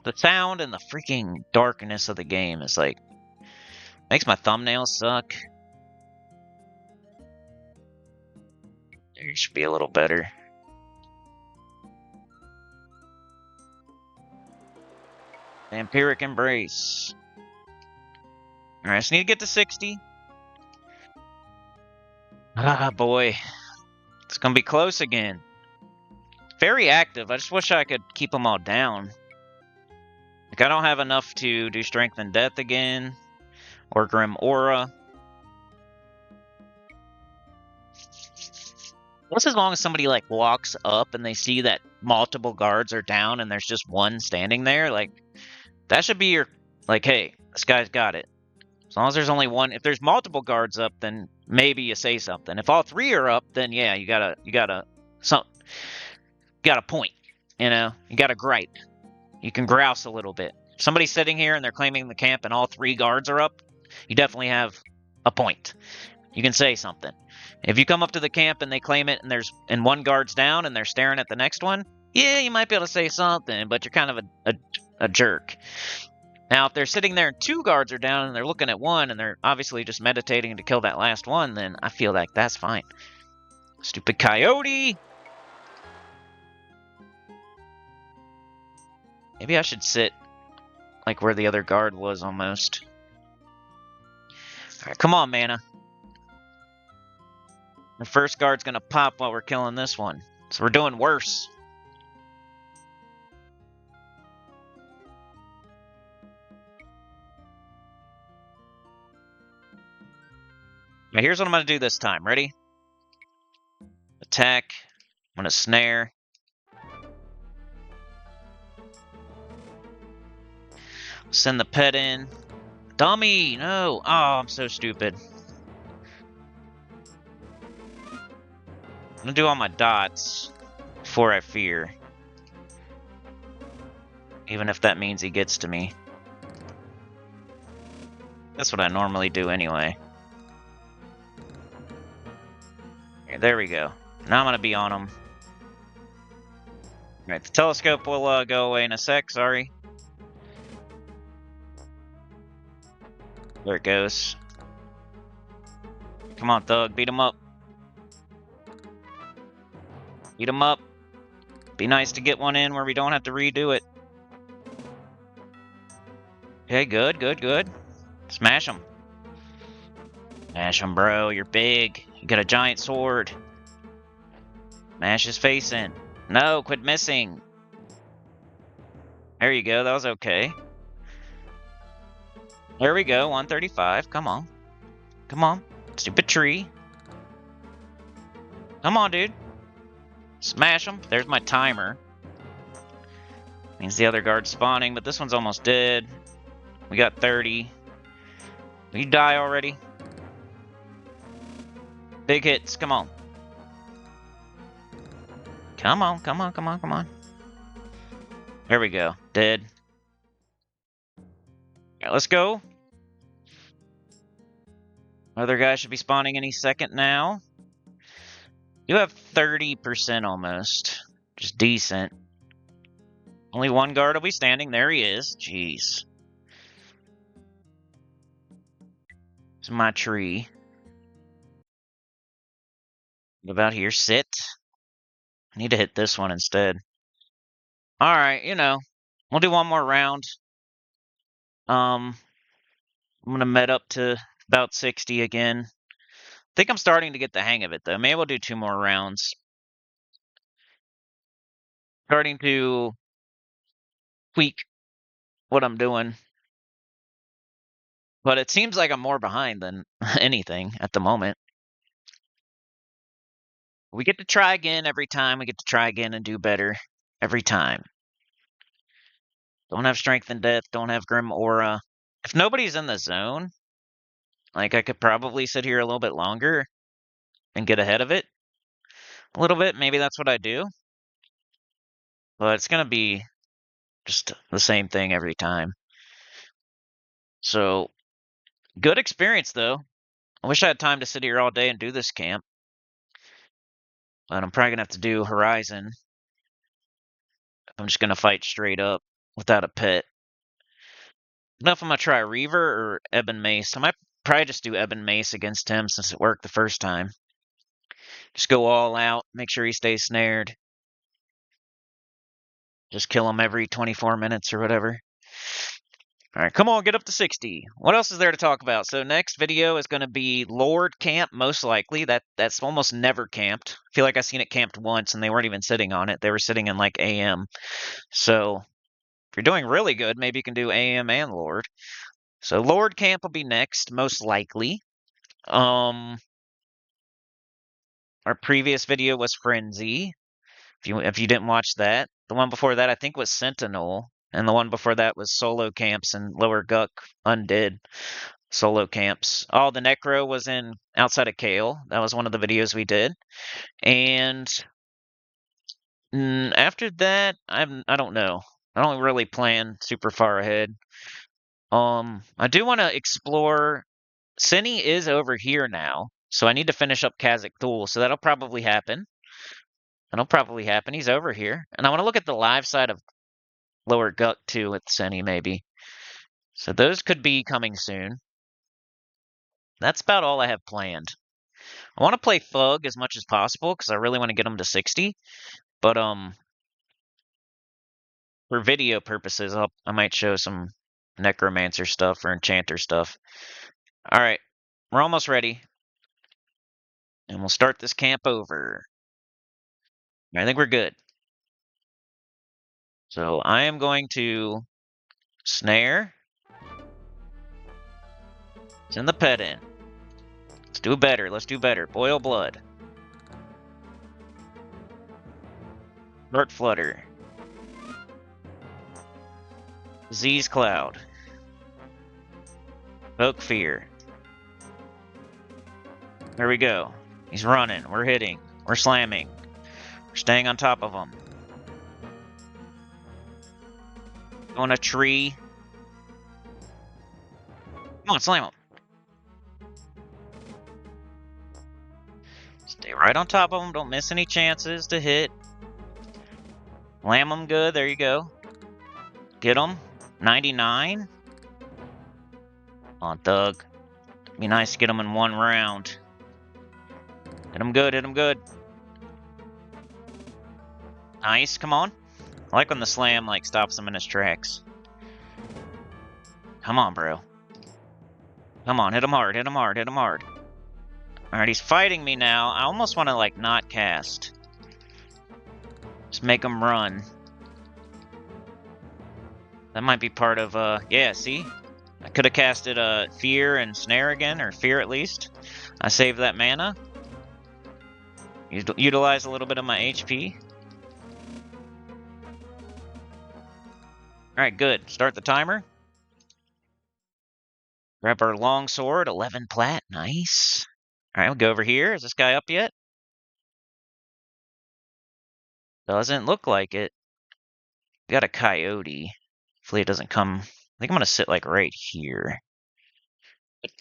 The sound and the freaking darkness of the game is like, makes my thumbnails suck. There should be a little better. Vampiric Embrace. Alright, I just need to get to 60. Ah, boy. It's gonna be close again. Very active. I just wish I could keep them all down. Like, I don't have enough to do Strength and Death again. Or Grim Aura. Just as long as somebody, like, walks up and they see that multiple guards are down and there's just one standing there, like, that should be your, like, hey, this guy's got it. As long as there's only one. If there's multiple guards up, then maybe you say something. If all three are up, then yeah, you gotta point. You know, you gotta gripe. You can grouse a little bit. If somebody's sitting here and they're claiming the camp and all 3 guards are up, you definitely have a point. You can say something. If you come up to the camp and they claim it and one guard's down and they're staring at the next one, yeah, you might be able to say something, but you're kind of a jerk. Now, if they're sitting there and 2 guards are down and they're looking at one and they're obviously just meditating to kill that last one, then I feel like that's fine. Stupid coyote! Maybe I should sit like where the other guard was almost. Alright, come on, mana. The first guard's gonna pop while we're killing this one. So we're doing worse. Now here's what I'm gonna do this time. Ready? Attack. I'm gonna snare. Send the pet in. Dummy! No! Oh, I'm so stupid. I'm gonna do all my dots before I fear. Even if that means he gets to me. That's what I normally do anyway. Okay, there we go. Now I'm gonna be on him. Alright, the telescope will go away in a sec, sorry. There it goes. Come on, Thug, beat him up. Beat him up. Be nice to get one in where we don't have to redo it. Okay, good, good, good. Smash him. Smash him, bro. You're big. You got a giant sword. Smash his face in. No, quit missing. There you go. That was okay. There we go. 135. Come on. Come on. Stupid tree. Come on, dude. Smash him. There's my timer. Means the other guard's spawning, but this one's almost dead. We got 30. Will you die already? Big hits. Come on. Come on, come on, come on, come on. There we go. Dead. Yeah, let's go. Other guy should be spawning any second now. You have 30% almost. Just decent. Only one guard will be standing. There he is. Jeez. It's my tree. What about here? Sit. I need to hit this one instead. Alright, you know. We'll do one more round. I'm gonna med up to about 60 again. I think I'm starting to get the hang of it, though. Maybe we'll do 2 more rounds. Starting to tweak what I'm doing. But it seems like I'm more behind than anything at the moment. We get to try again every time. We get to try again and do better every time. Don't have Strength and Death. Don't have Grim Aura. If nobody's in the zone, like, I could probably sit here a little bit longer and get ahead of it a little bit. Maybe that's what I do. But it's going to be just the same thing every time. So, good experience, though. I wish I had time to sit here all day and do this camp. But I'm probably going to have to do Horizon. I'm just going to fight straight up without a pet. I don't know if I'm going to try Reaver or Ebon Mace. I might probably just do Ebon Mace against him since it worked the first time. Just go all out, make sure he stays snared. Just kill him every 24 minutes or whatever. Alright, come on, get up to 60. What else is there to talk about? So next video is going to be Lord Camp, most likely. That's almost never camped. I feel like I've seen it camped once, and they weren't even sitting on it. They were sitting in, like, AM. So, if you're doing really good, maybe you can do AM and Lord. So Lord Camp will be next, most likely. Our previous video was Frenzy. If you didn't watch that, the one before that I think was Sentinel, and the one before that was Solo Camps and Lower Guck Undead Solo Camps. Oh, the Necro was in Outside of Kale. That was one of the videos we did. And after that, I don't know. I don't really plan super far ahead. I do want to explore. Sinny is over here now, so I need to finish up Kazakh Thul, so that'll probably happen. He's over here. And I want to look at the live side of Lower Guck, too, with Sinny, maybe. So those could be coming soon. That's about all I have planned. I want to play Thug as much as possible, because I really want to get him to 60. But, For video purposes, I might show some necromancer stuff or enchanter stuff. All right, we're almost ready. And we'll start this camp over. I think we're good. So I am going to snare. Send the pet in. Let's do better. Let's do better. Boil blood. Heart flutter. Disease cloud. Poke fear. There we go. He's running. We're hitting. We're slamming. We're staying on top of him. On a tree. Come on, slam him. Stay right on top of him. Don't miss any chances to hit. Slam him good. There you go. Get him. 99. On Thug. Be nice to get him in one round. Hit him good. Hit him good. Nice. Come on. I like when the slam like stops him in his tracks. Come on, bro. Come on. Hit him hard. Hit him hard. Hit him hard. Alright, he's fighting me now. I almost want to, like, not cast. Just make him run. That might be part of, yeah, see? I could have casted, Fear and Snare again, or Fear at least. I saved that mana. Utilize a little bit of my HP. Alright, good. Start the timer. Grab our long sword, 11 plat. Nice. Alright, we'll go over here. Is this guy up yet? Doesn't look like it. We got a coyote. Hopefully it doesn't come. I think I'm going to sit like right here.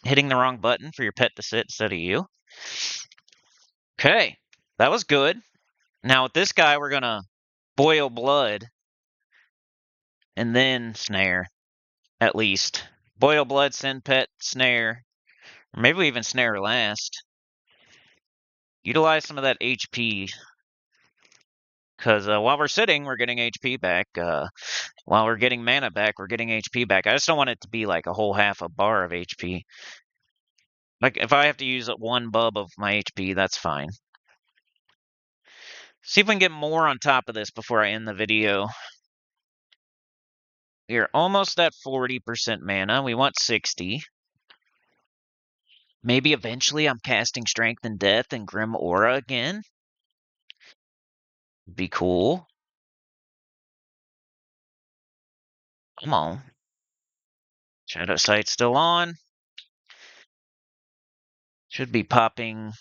Hitting the wrong button for your pet to sit instead of you. Okay, that was good. Now with this guy, we're going to boil blood. And then snare. At least. Boil blood, send pet, snare. Or maybe we even snare last. Utilize some of that HP. Because while we're sitting, we're getting HP back. While we're getting mana back, we're getting HP back. I just don't want it to be like a whole half a bar of HP. Like, if I have to use one bub of my HP, that's fine. See if we can get more on top of this before I end the video. We're almost at 40% mana. We want 60. Maybe eventually I'm casting Strength and Death and Grim Aura again. Be cool. Come on. Shadow Sight's still on. Should be popping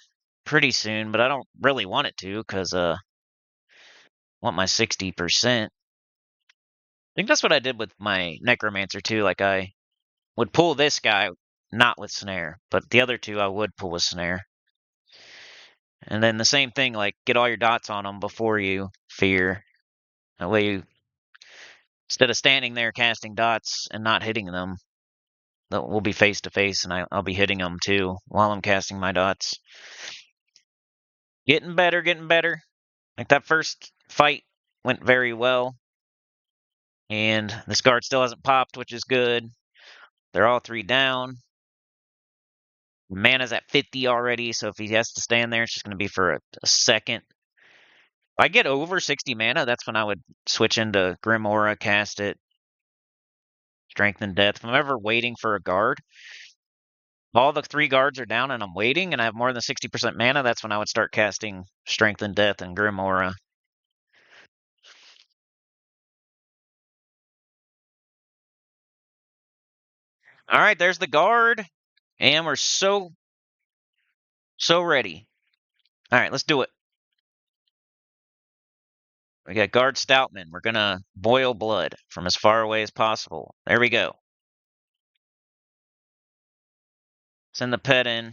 pretty soon, but I don't really want it to because I want my 60%. I think that's what I did with my Necromancer too. Like I would pull this guy not with Snare, but the other two I would pull with Snare. And then the same thing, like get all your dots on them before you fear. That way you, instead of standing there casting dots and not hitting them, we'll be face to face and I'll be hitting them too while I'm casting my dots. Getting better, getting better. Like that first fight went very well. And this guard still hasn't popped, which is good. They're all three down. Mana's at 50 already, so if he has to stand there, it's just going to be for a second. If I get over 60 mana, that's when I would switch into Grim Aura, cast it. Strength and Death. If I'm ever waiting for a guard, all the three guards are down and I'm waiting and I have more than 60% mana, that's when I would start casting Strength and Death and Grim Aura. Alright, there's the guard. And we're so ready. Alright, let's do it. We got Guard Stoutman. We're going to boil blood from as far away as possible. There we go. Send the pet in.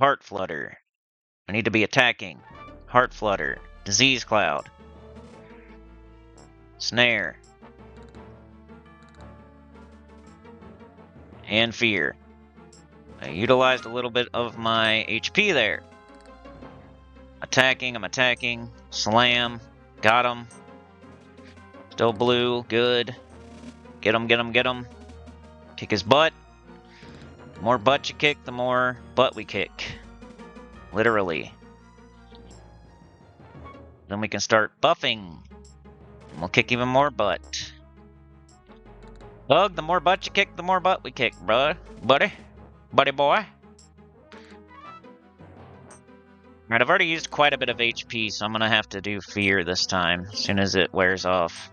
Heart Flutter. I need to be attacking. Heart Flutter. Disease Cloud. Snare. And Fear. I utilized a little bit of my HP there. Attacking, I'm attacking. Slam. Got him. Still blue. Good. Get him, get him, get him. Kick his butt. The more butt you kick, the more butt we kick. Literally. Then we can start buffing. And we'll kick even more butt. Bug, the more butt you kick, the more butt we kick, bruh. Buddy. Buddy boy. Alright, I've already used quite a bit of HP, so I'm gonna have to do fear this time, as soon as it wears off.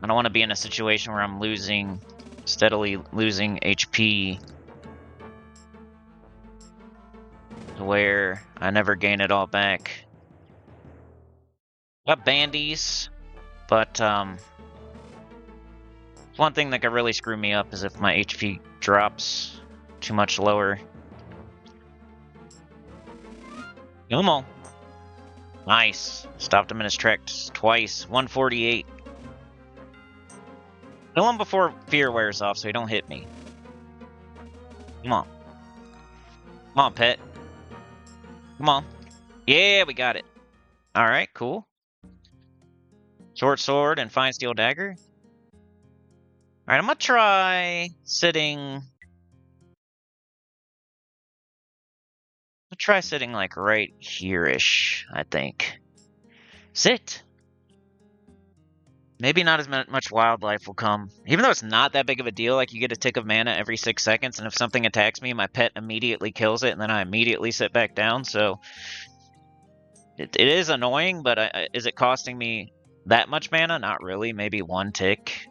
I don't want to be in a situation where I'm steadily losing HP, to where I never gain it all back. Got bandies, but one thing that could really screw me up is if my HP drops too much lower. Come on. Nice. Stopped him in his tracks twice. 148. Kill him before fear wears off so he don't hit me. Come on. Come on, pet. Come on. Yeah, we got it. Alright, cool. Short sword and fine steel dagger. Alright, I'm gonna try sitting... I'll try sitting like right here-ish, I think. Sit! Maybe not as much wildlife will come. Even though it's not that big of a deal, like you get a tick of mana every 6 seconds, and if something attacks me, my pet immediately kills it, and then I immediately sit back down, so... It is annoying, but is it costing me that much mana? Not really, maybe 1 tick.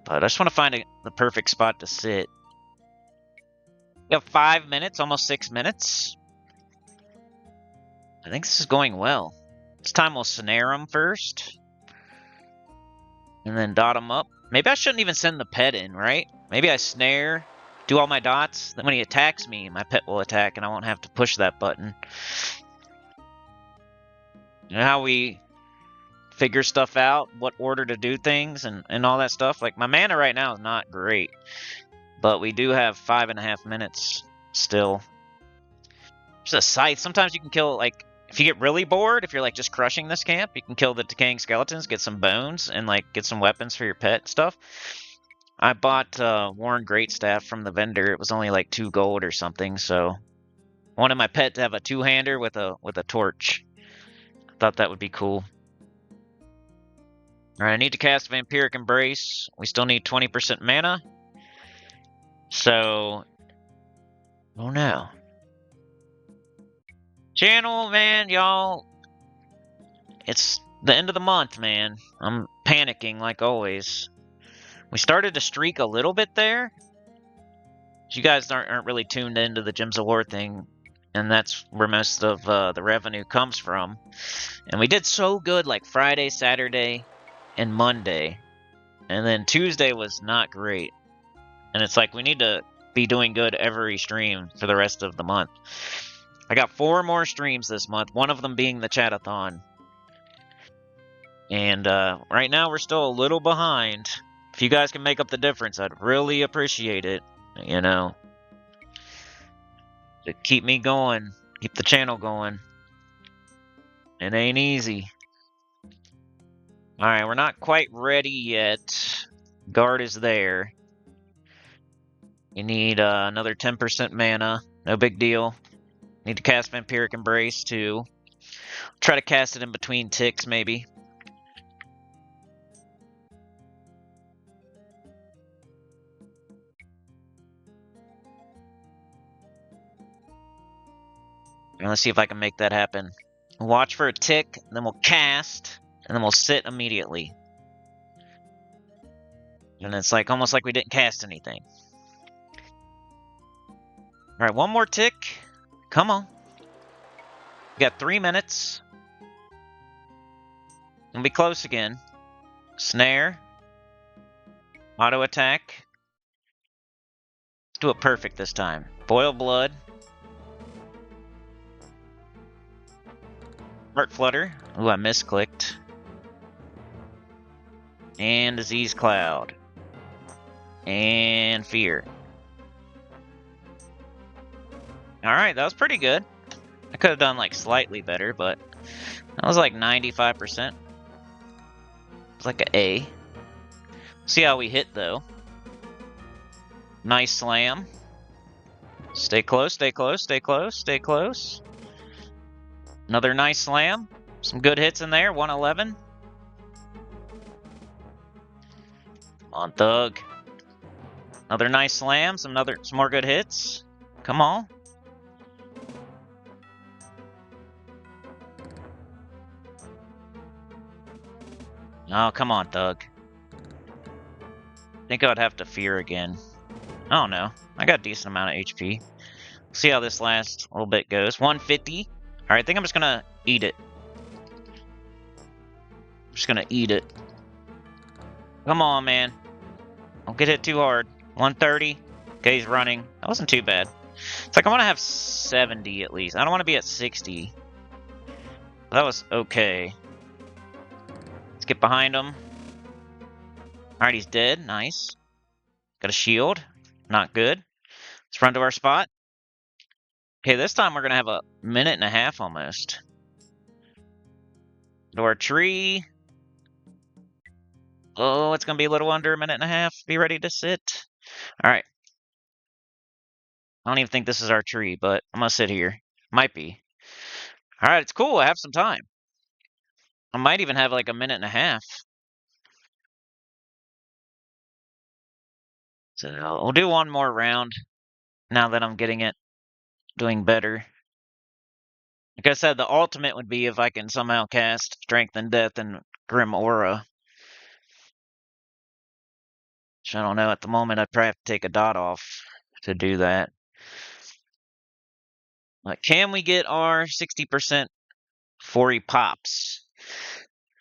But I just want to find the perfect spot to sit. We have 5 minutes, almost 6 minutes. I think this is going well. This time we'll snare him first. And then dot him up. Maybe I shouldn't even send the pet in, right? Maybe I snare, do all my dots, then when he attacks me, my pet will attack and I won't have to push that button. You know how we figure stuff out, what order to do things, and all that stuff? Like, my mana right now is not great. But we do have 5.5 minutes still. There's a scythe. Sometimes you can kill, like, if you get really bored, if you're, like, just crushing this camp, you can kill the decaying skeletons, get some bones, and, like, get some weapons for your pet stuff. I bought Worn Greatstaff from the vendor. It was only, like, 2 gold or something, so... I wanted my pet to have a 2-hander with a torch. I thought that would be cool. Alright, I need to cast Vampiric Embrace. We still need 20% mana. So... Oh no. Channel, man, y'all. It's the end of the month, man. I'm panicking like always. We started to streak a little bit there. You guys aren't really tuned into the Gems of War thing, and that's where most of the revenue comes from. And we did so good like Friday, Saturday, and Monday. And then Tuesday was not great. And it's like we need to be doing good every stream for the rest of the month. I got 4 more streams this month, one of them being the Chatathon. And right now we're still a little behind. If you guys can make up the difference, I'd really appreciate it, you know. To keep me going, keep the channel going. It ain't easy. Alright, we're not quite ready yet. Guard is there. You need another 10% mana. No big deal. Need to cast Vampiric Embrace too. Try to cast it in between ticks, maybe. And let's see if I can make that happen. Watch for a tick, then we'll cast, and then we'll sit immediately. And it's like almost like we didn't cast anything. Alright, 1 more tick. Come on. We got 3 minutes. We'll be close again. Snare. Auto attack. Let's do it perfect this time. Boil blood. Heart flutter. Ooh, I misclicked. And disease cloud. And fear. Alright, that was pretty good. I could have done like slightly better, but that was like 95%. It's like a A. See how we hit, though. Nice slam. Stay close, stay close, stay close, stay close. Another nice slam. Some good hits in there. 111. Come on, Thug. Another nice slam. Some more good hits. Come on. Oh, come on, Thug. I think I would have to fear again. I don't know. I got a decent amount of HP. See how this last little bit goes. 150. Alright, I think I'm just gonna eat it. I'm just gonna eat it. Come on, man. Don't get hit too hard. 130. Okay, he's running. That wasn't too bad. It's like I want to have 70 at least. I don't want to be at 60. That was okay. Let's get behind him. Alright, he's dead. Nice. Got a shield. Not good. Let's run to our spot. Okay, this time we're going to have a minute and a half almost. To our tree. Oh, it's going to be a little under a minute and a half. Be ready to sit. Alright. I don't even think this is our tree, but I'm going to sit here. Might be. Alright, it's cool. I have some time. I might even have like a minute and a half. So we'll do one more round now that I'm getting it. Doing better. Like I said, the ultimate would be if I can somehow cast Strength and Death and Grim Aura. Which I don't know. At the moment, I'd probably have to take a dot off to do that. But can we get our 60% 40 pops?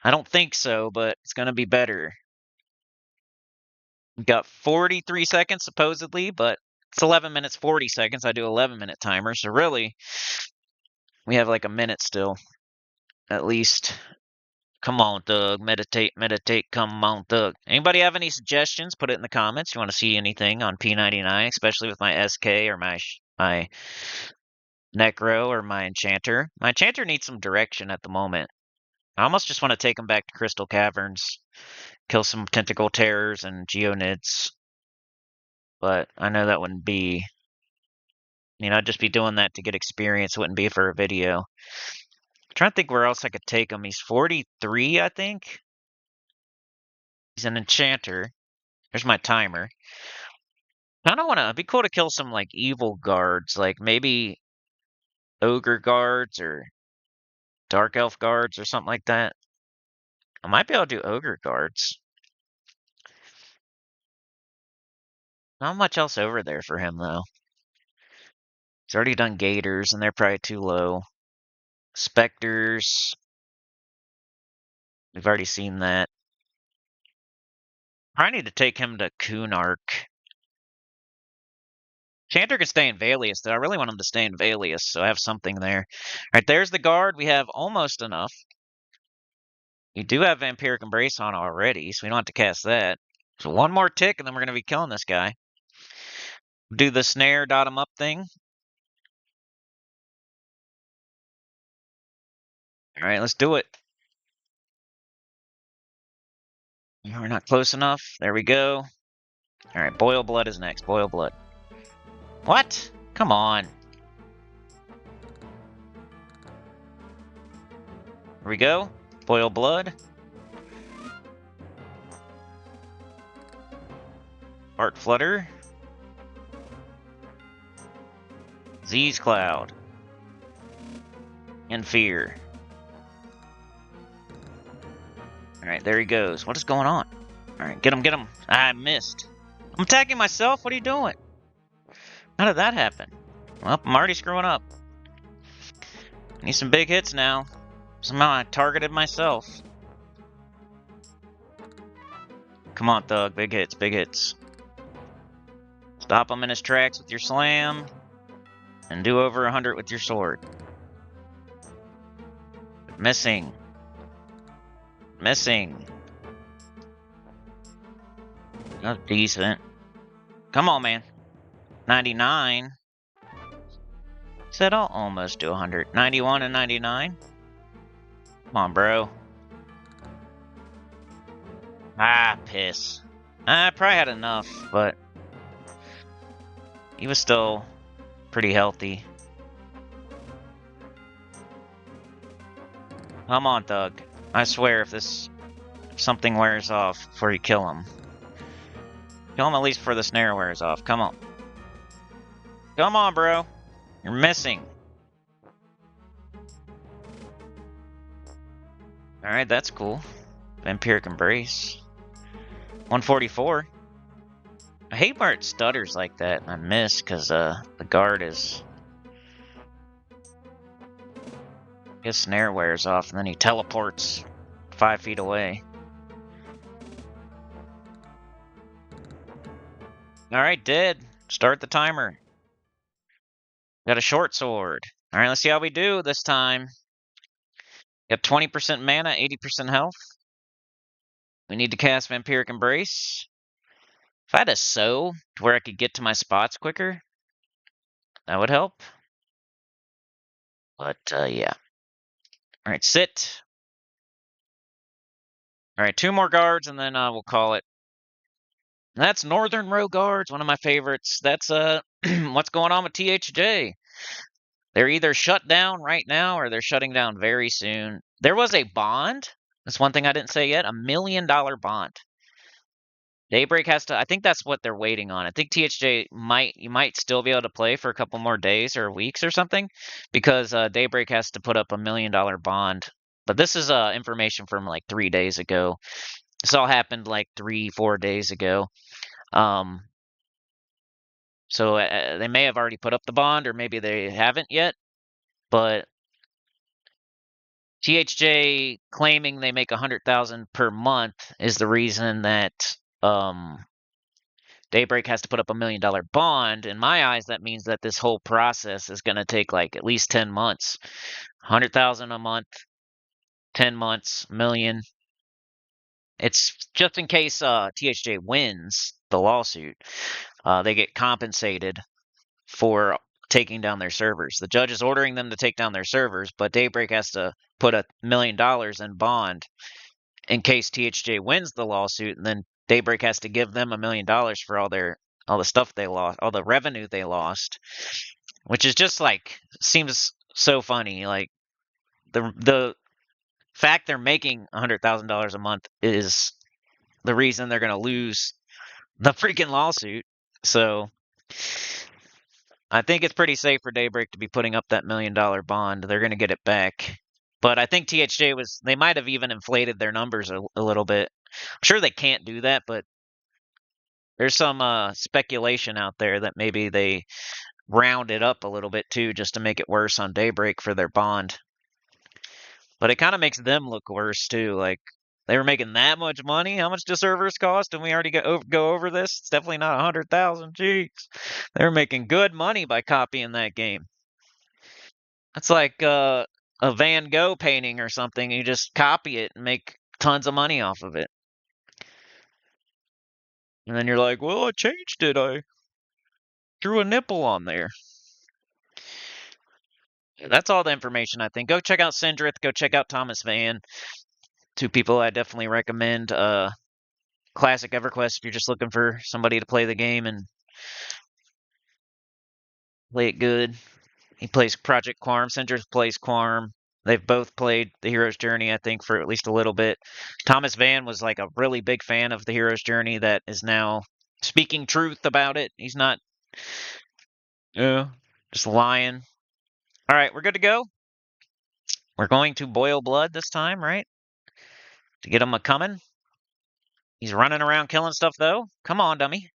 I don't think so, but it's going to be better. We've got 43 seconds, supposedly, but it's 11 minutes, 40 seconds. I do 11-minute timer, so really, we have like a minute still, at least. Come on, Thug. Meditate, meditate. Come on, Thug. Anybody have any suggestions? Put it in the comments. You want to see anything on P99, especially with my SK or my Necro or my Enchanter. My Enchanter needs some direction at the moment. I almost just want to take him back to Crystal Caverns, kill some Tentacle Terrors and Geonids. But I know that wouldn't be... I mean, I'd just be doing that to get experience. It wouldn't be for a video. I'm trying to think where else I could take him. He's 43, I think. He's an Enchanter. There's my timer. I don't want to... It'd be cool to kill some, like, evil guards. Like, maybe Ogre guards or Dark Elf guards or something like that. I might be able to do Ogre guards. Not much else over there for him, though. He's already done Gators, and they're probably too low. Specters. We've already seen that. I need to take him to Kunark. Chanter can stay in Valius, though. I really want him to stay in Valius, so I have something there. Alright, there's the guard. We have almost enough. We do have Vampiric Embrace on already, so we don't have to cast that. So one more tick, and then we're going to be killing this guy. Do the snare, dot him up thing. Alright, let's do it. We're not close enough. There we go. Alright, Boil Blood is next. Boil Blood. What? Come on. Here we go. Boil Blood. Heart Flutter. Z's Cloud. And Fear. Alright, there he goes. What is going on? Alright, get him, get him. I missed. I'm attacking myself? What are you doing? How did that happen? Well, I'm already screwing up. I need some big hits now. Somehow I targeted myself. Come on, Thug. Big hits, big hits. Stop him in his tracks with your slam. And do over 100 with your sword. Missing. Missing. That's decent. Come on, man. 99. Said I'll almost do 100. 91 and 99. Come on, bro. Ah, piss. I probably had enough, but he was still pretty healthy. Come on, Thug. I swear if something wears off before you kill him. Kill him at least before the snare wears off. Come on. Come on, bro. You're missing. Alright, that's cool. Vampiric Embrace. 144. I hate where it stutters like that and I miss because the guard is... His snare wears off and then he teleports 5 feet away. Alright, dead. Start the timer. Got a short sword. Alright, let's see how we do this time. Got 20% mana, 80% health. We need to cast Vampiric Embrace. If I had a sow to where I could get to my spots quicker, that would help. But, yeah. Alright, sit. Alright, 2 more guards and then we'll call it. And that's Northern Row Guards, one of my favorites. That's what's going on with THJ. They're either shut down right now or they're shutting down very soon. There was a bond. That's one thing I didn't say yet. $1 million bond. Daybreak has to. I think that's what they're waiting on. I think THJ you might still be able to play for a couple more days or weeks or something, because Daybreak has to put up $1 million bond. But this is information from like 3 days ago. This all happened like 3-4 days ago. So they may have already put up the bond, or maybe they haven't yet. But THJ claiming they make 100,000 per month is the reason that Daybreak has to put up $1 million bond. In my eyes, that means that this whole process is going to take like at least 10 months. 100,000 a month, 10 months, $1 million. It's just in case THJ wins the lawsuit. They get compensated for taking down their servers. The judge is ordering them to take down their servers, but Daybreak has to put $1 million in bond in case THJ wins the lawsuit, and then Daybreak has to give them $1 million for all the stuff they lost, all the revenue they lost, which is just like seems so funny. Like the fact they're making $100,000 a month is the reason they're going to lose the freaking lawsuit. So I think it's pretty safe for Daybreak to be putting up that $1 million bond. They're going to get it back. But I think THJ they might have even inflated their numbers a little bit. I'm sure they can't do that, but there's some speculation out there that maybe they round it up a little bit too, just to make it worse on Daybreak for their bond. But it kind of makes them look worse too. Like, they were making that much money. How much do servers cost? And we already go over this. It's definitely not 100,000. Jeez, they were making good money by copying that game. It's like a Van Gogh painting or something. You just copy it and make tons of money off of it. And then you're like, well, I changed it. I drew a nipple on there. That's all the information, I think. Go check out Sindrith. Go check out Thomas Van. 2 people I definitely recommend. Classic EverQuest if you're just looking for somebody to play the game and play it good. He plays Project Quarm. Sindrith plays Quarm. They've both played The Hero's Journey, I think, for at least a little bit. Thomas Van was like a really big fan of The Hero's Journey that is now speaking truth about it. He's not just lying. All right, we're good to go. We're going to boil blood this time, right? To get him a-coming. He's running around killing stuff, though. Come on, dummy.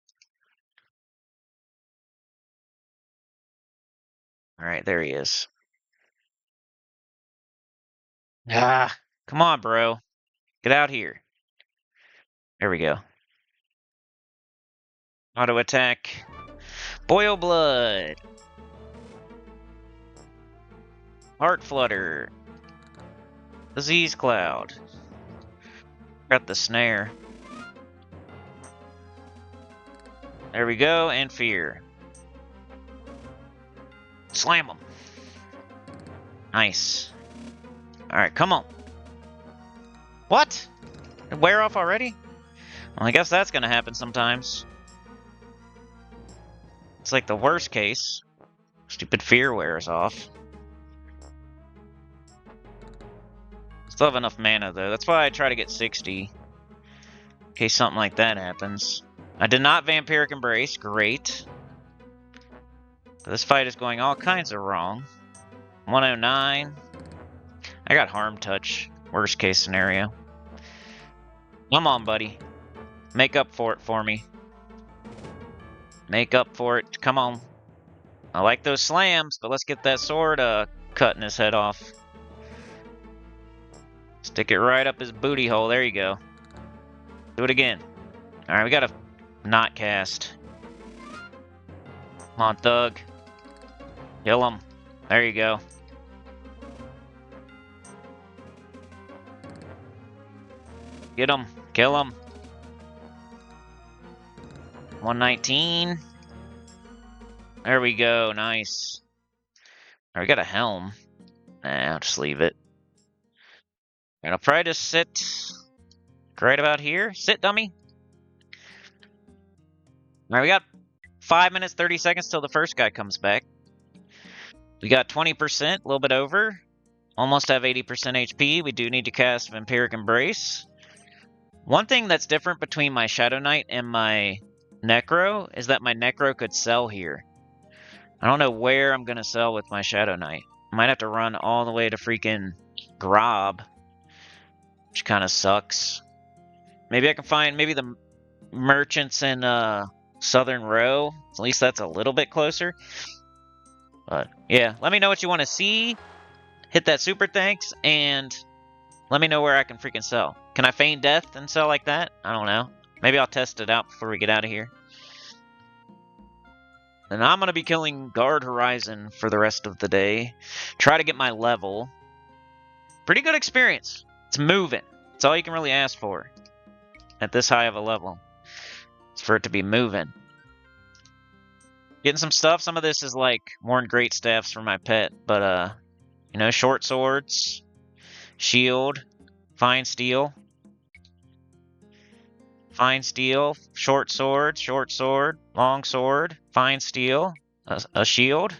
All right, there he is. Ah, come on, bro. Get out here. There we go. Auto attack. Boil blood. Heart flutter. Disease cloud. Got the snare. There we go, and fear. Slam him. Nice. Alright, come on. What? It wear off already? Well, I guess that's gonna happen sometimes. It's like the worst case. Stupid fear wears off. Still have enough mana though. That's why I try to get 60. In case something like that happens. I did not Vampiric Embrace. Great. This fight is going all kinds of wrong. 109. I got Harm Touch. Worst case scenario. Come on, buddy. Make up for it for me. Make up for it. Come on. I like those slams, but let's get that sword cutting his head off. Stick it right up his booty hole. There you go. Do it again. Alright, we gotta not cast. Come on, Thug. Kill him. There you go. Get him. Kill him. 119. There we go. Nice. Alright, we got a helm. Nah, I'll just leave it. And I'll probably just sit right about here. Sit, dummy. Alright, we got 5 minutes, 30 seconds till the first guy comes back. We got 20%, a little bit over. Almost have 80% HP. We do need to cast Vampiric Embrace. One thing that's different between my Shadow Knight and my Necro is that my Necro could sell here. I don't know where I'm going to sell with my Shadow Knight. I might have to run all the way to freaking Grob, which kind of sucks. Maybe I can find maybe the merchants in Southern Row. At least that's a little bit closer. But yeah, let me know what you want to see. Hit that super thanks, and let me know where I can freaking sell. Can I feign death and sell like that? I don't know. Maybe I'll test it out before we get out of here. And I'm going to be killing Guard Horizon for the rest of the day. Try to get my level. Pretty good experience. It's moving. That's all you can really ask for at this high of a level. It's for it to be moving. Getting some stuff. Some of this is like worn great staffs for my pet. But, you know, short swords, shield, fine steel. Fine steel, short sword, long sword, fine steel, a shield.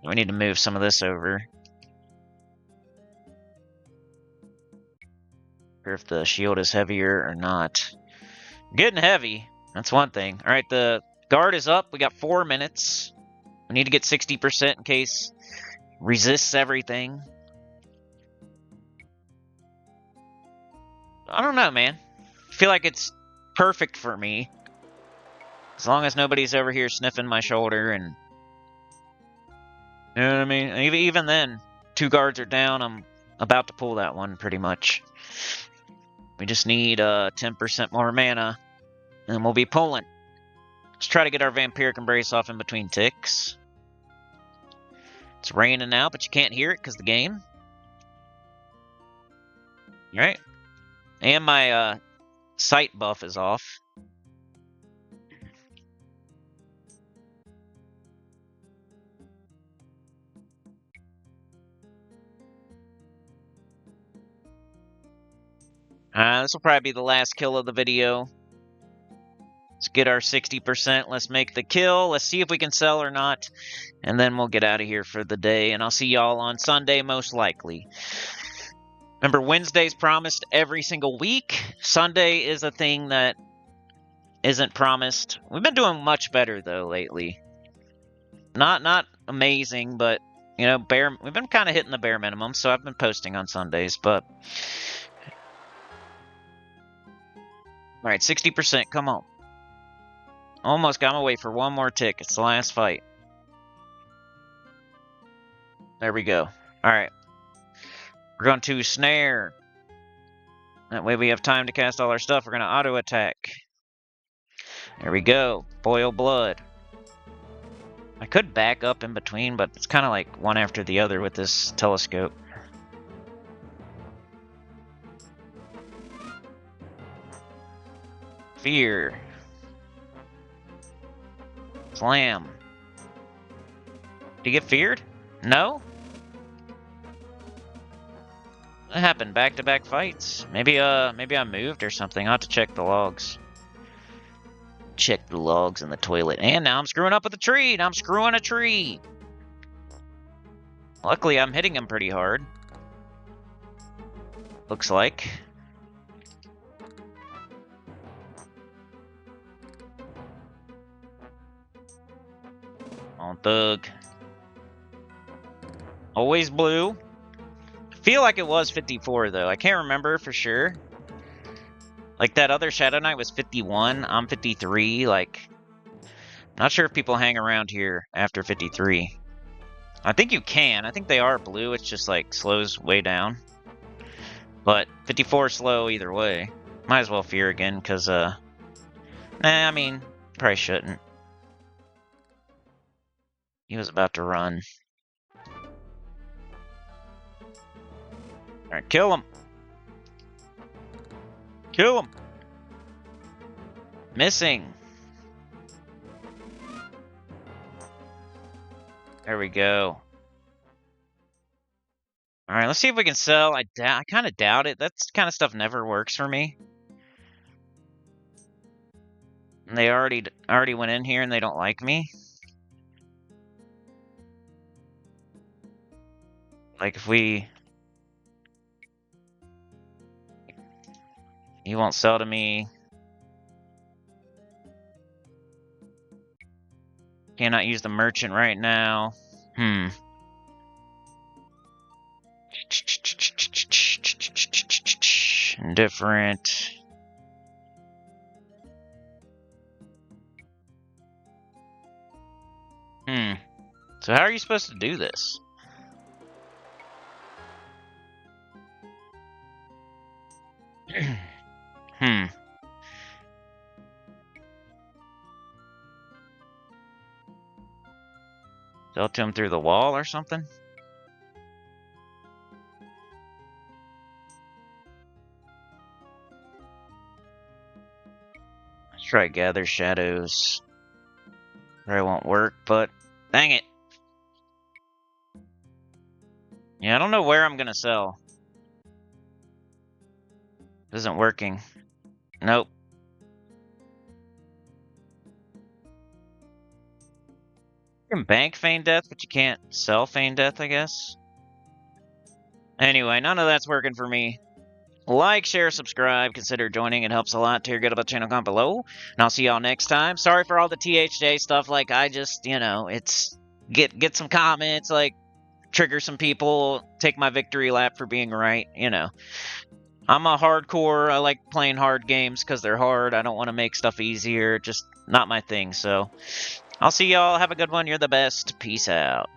We need to move some of this over. Or if the shield is heavier or not. Getting heavy, that's one thing. Alright, the guard is up. We got 4 minutes. We need to get 60% in case resists everything. I don't know, man. I feel like it's perfect for me. As long as nobody's over here sniffing my shoulder and... You know what I mean? Even then, 2 guards are down. I'm about to pull that one, pretty much. We just need 10% more mana, and we'll be pulling. Let's try to get our Vampiric Embrace off in between ticks. It's raining out, but you can't hear it because the game. Alright. And my sight buff is off. This will probably be the last kill of the video. Let's get our 60%. Let's make the kill. Let's see if we can sell or not. And then we'll get out of here for the day. And I'll see y'all on Sunday, most likely. Remember, Wednesday's promised every single week. Sunday is a thing that isn't promised. We've been doing much better, though, lately. Not amazing, but, you know, we've been kind of hitting the bare minimum, so I've been posting on Sundays, but... Alright, 60%, come on. Almost got my way for one more tick. It's the last fight. There we go. Alright. We're going to snare. That way we have time to cast all our stuff. We're going to auto attack. There we go. Boil blood. I could back up in between, but it's kind of like one after the other with this telescope. Fear. Slam. Did he get feared? No? What happened? Back-to-back fights? Maybe I moved or something. I'll have to check the logs. Check the logs in the toilet. And now I'm screwing up with the tree! Now I'm screwing a tree! Luckily, I'm hitting him pretty hard. Looks like. On Thug. Always blue. Feel like it was 54, though. I can't remember for sure. Like, that other Shadow Knight was 51. I'm 53. Like, not sure if people hang around here after 53. I think you can. I think they are blue. It's just, like, slows way down. But 54 slow either way. Might as well fear again, because, nah, I mean, probably shouldn't. He was about to run. Alright, kill him! Kill him! Missing! There we go. Alright, let's see if we can sell. I kind of doubt it. That kind of stuff never works for me. And they already went in here and they don't like me. Like, if we... He won't sell to me. Cannot use the merchant right now. Indifferent. So how are you supposed to do this? Sell to him through the wall or something? Let's try Gather Shadows. Probably won't work, but dang it. Yeah, I don't know where I'm gonna sell. It isn't working. Nope. You can bank Feign Death, but you can't sell Feign Death, I guess. Anyway, none of that's working for me. Like, share, subscribe, consider joining. It helps a lot. Tell your good about the channel, comment below. And I'll see y'all next time. Sorry for all the THJ stuff. Like, I just, you know, it's... Get some comments, like, trigger some people, take my victory lap for being right, you know. I'm a hardcore. I like playing hard games because they're hard. I don't want to make stuff easier. Just not my thing, so... I'll see y'all. Have a good one. You're the best. Peace out.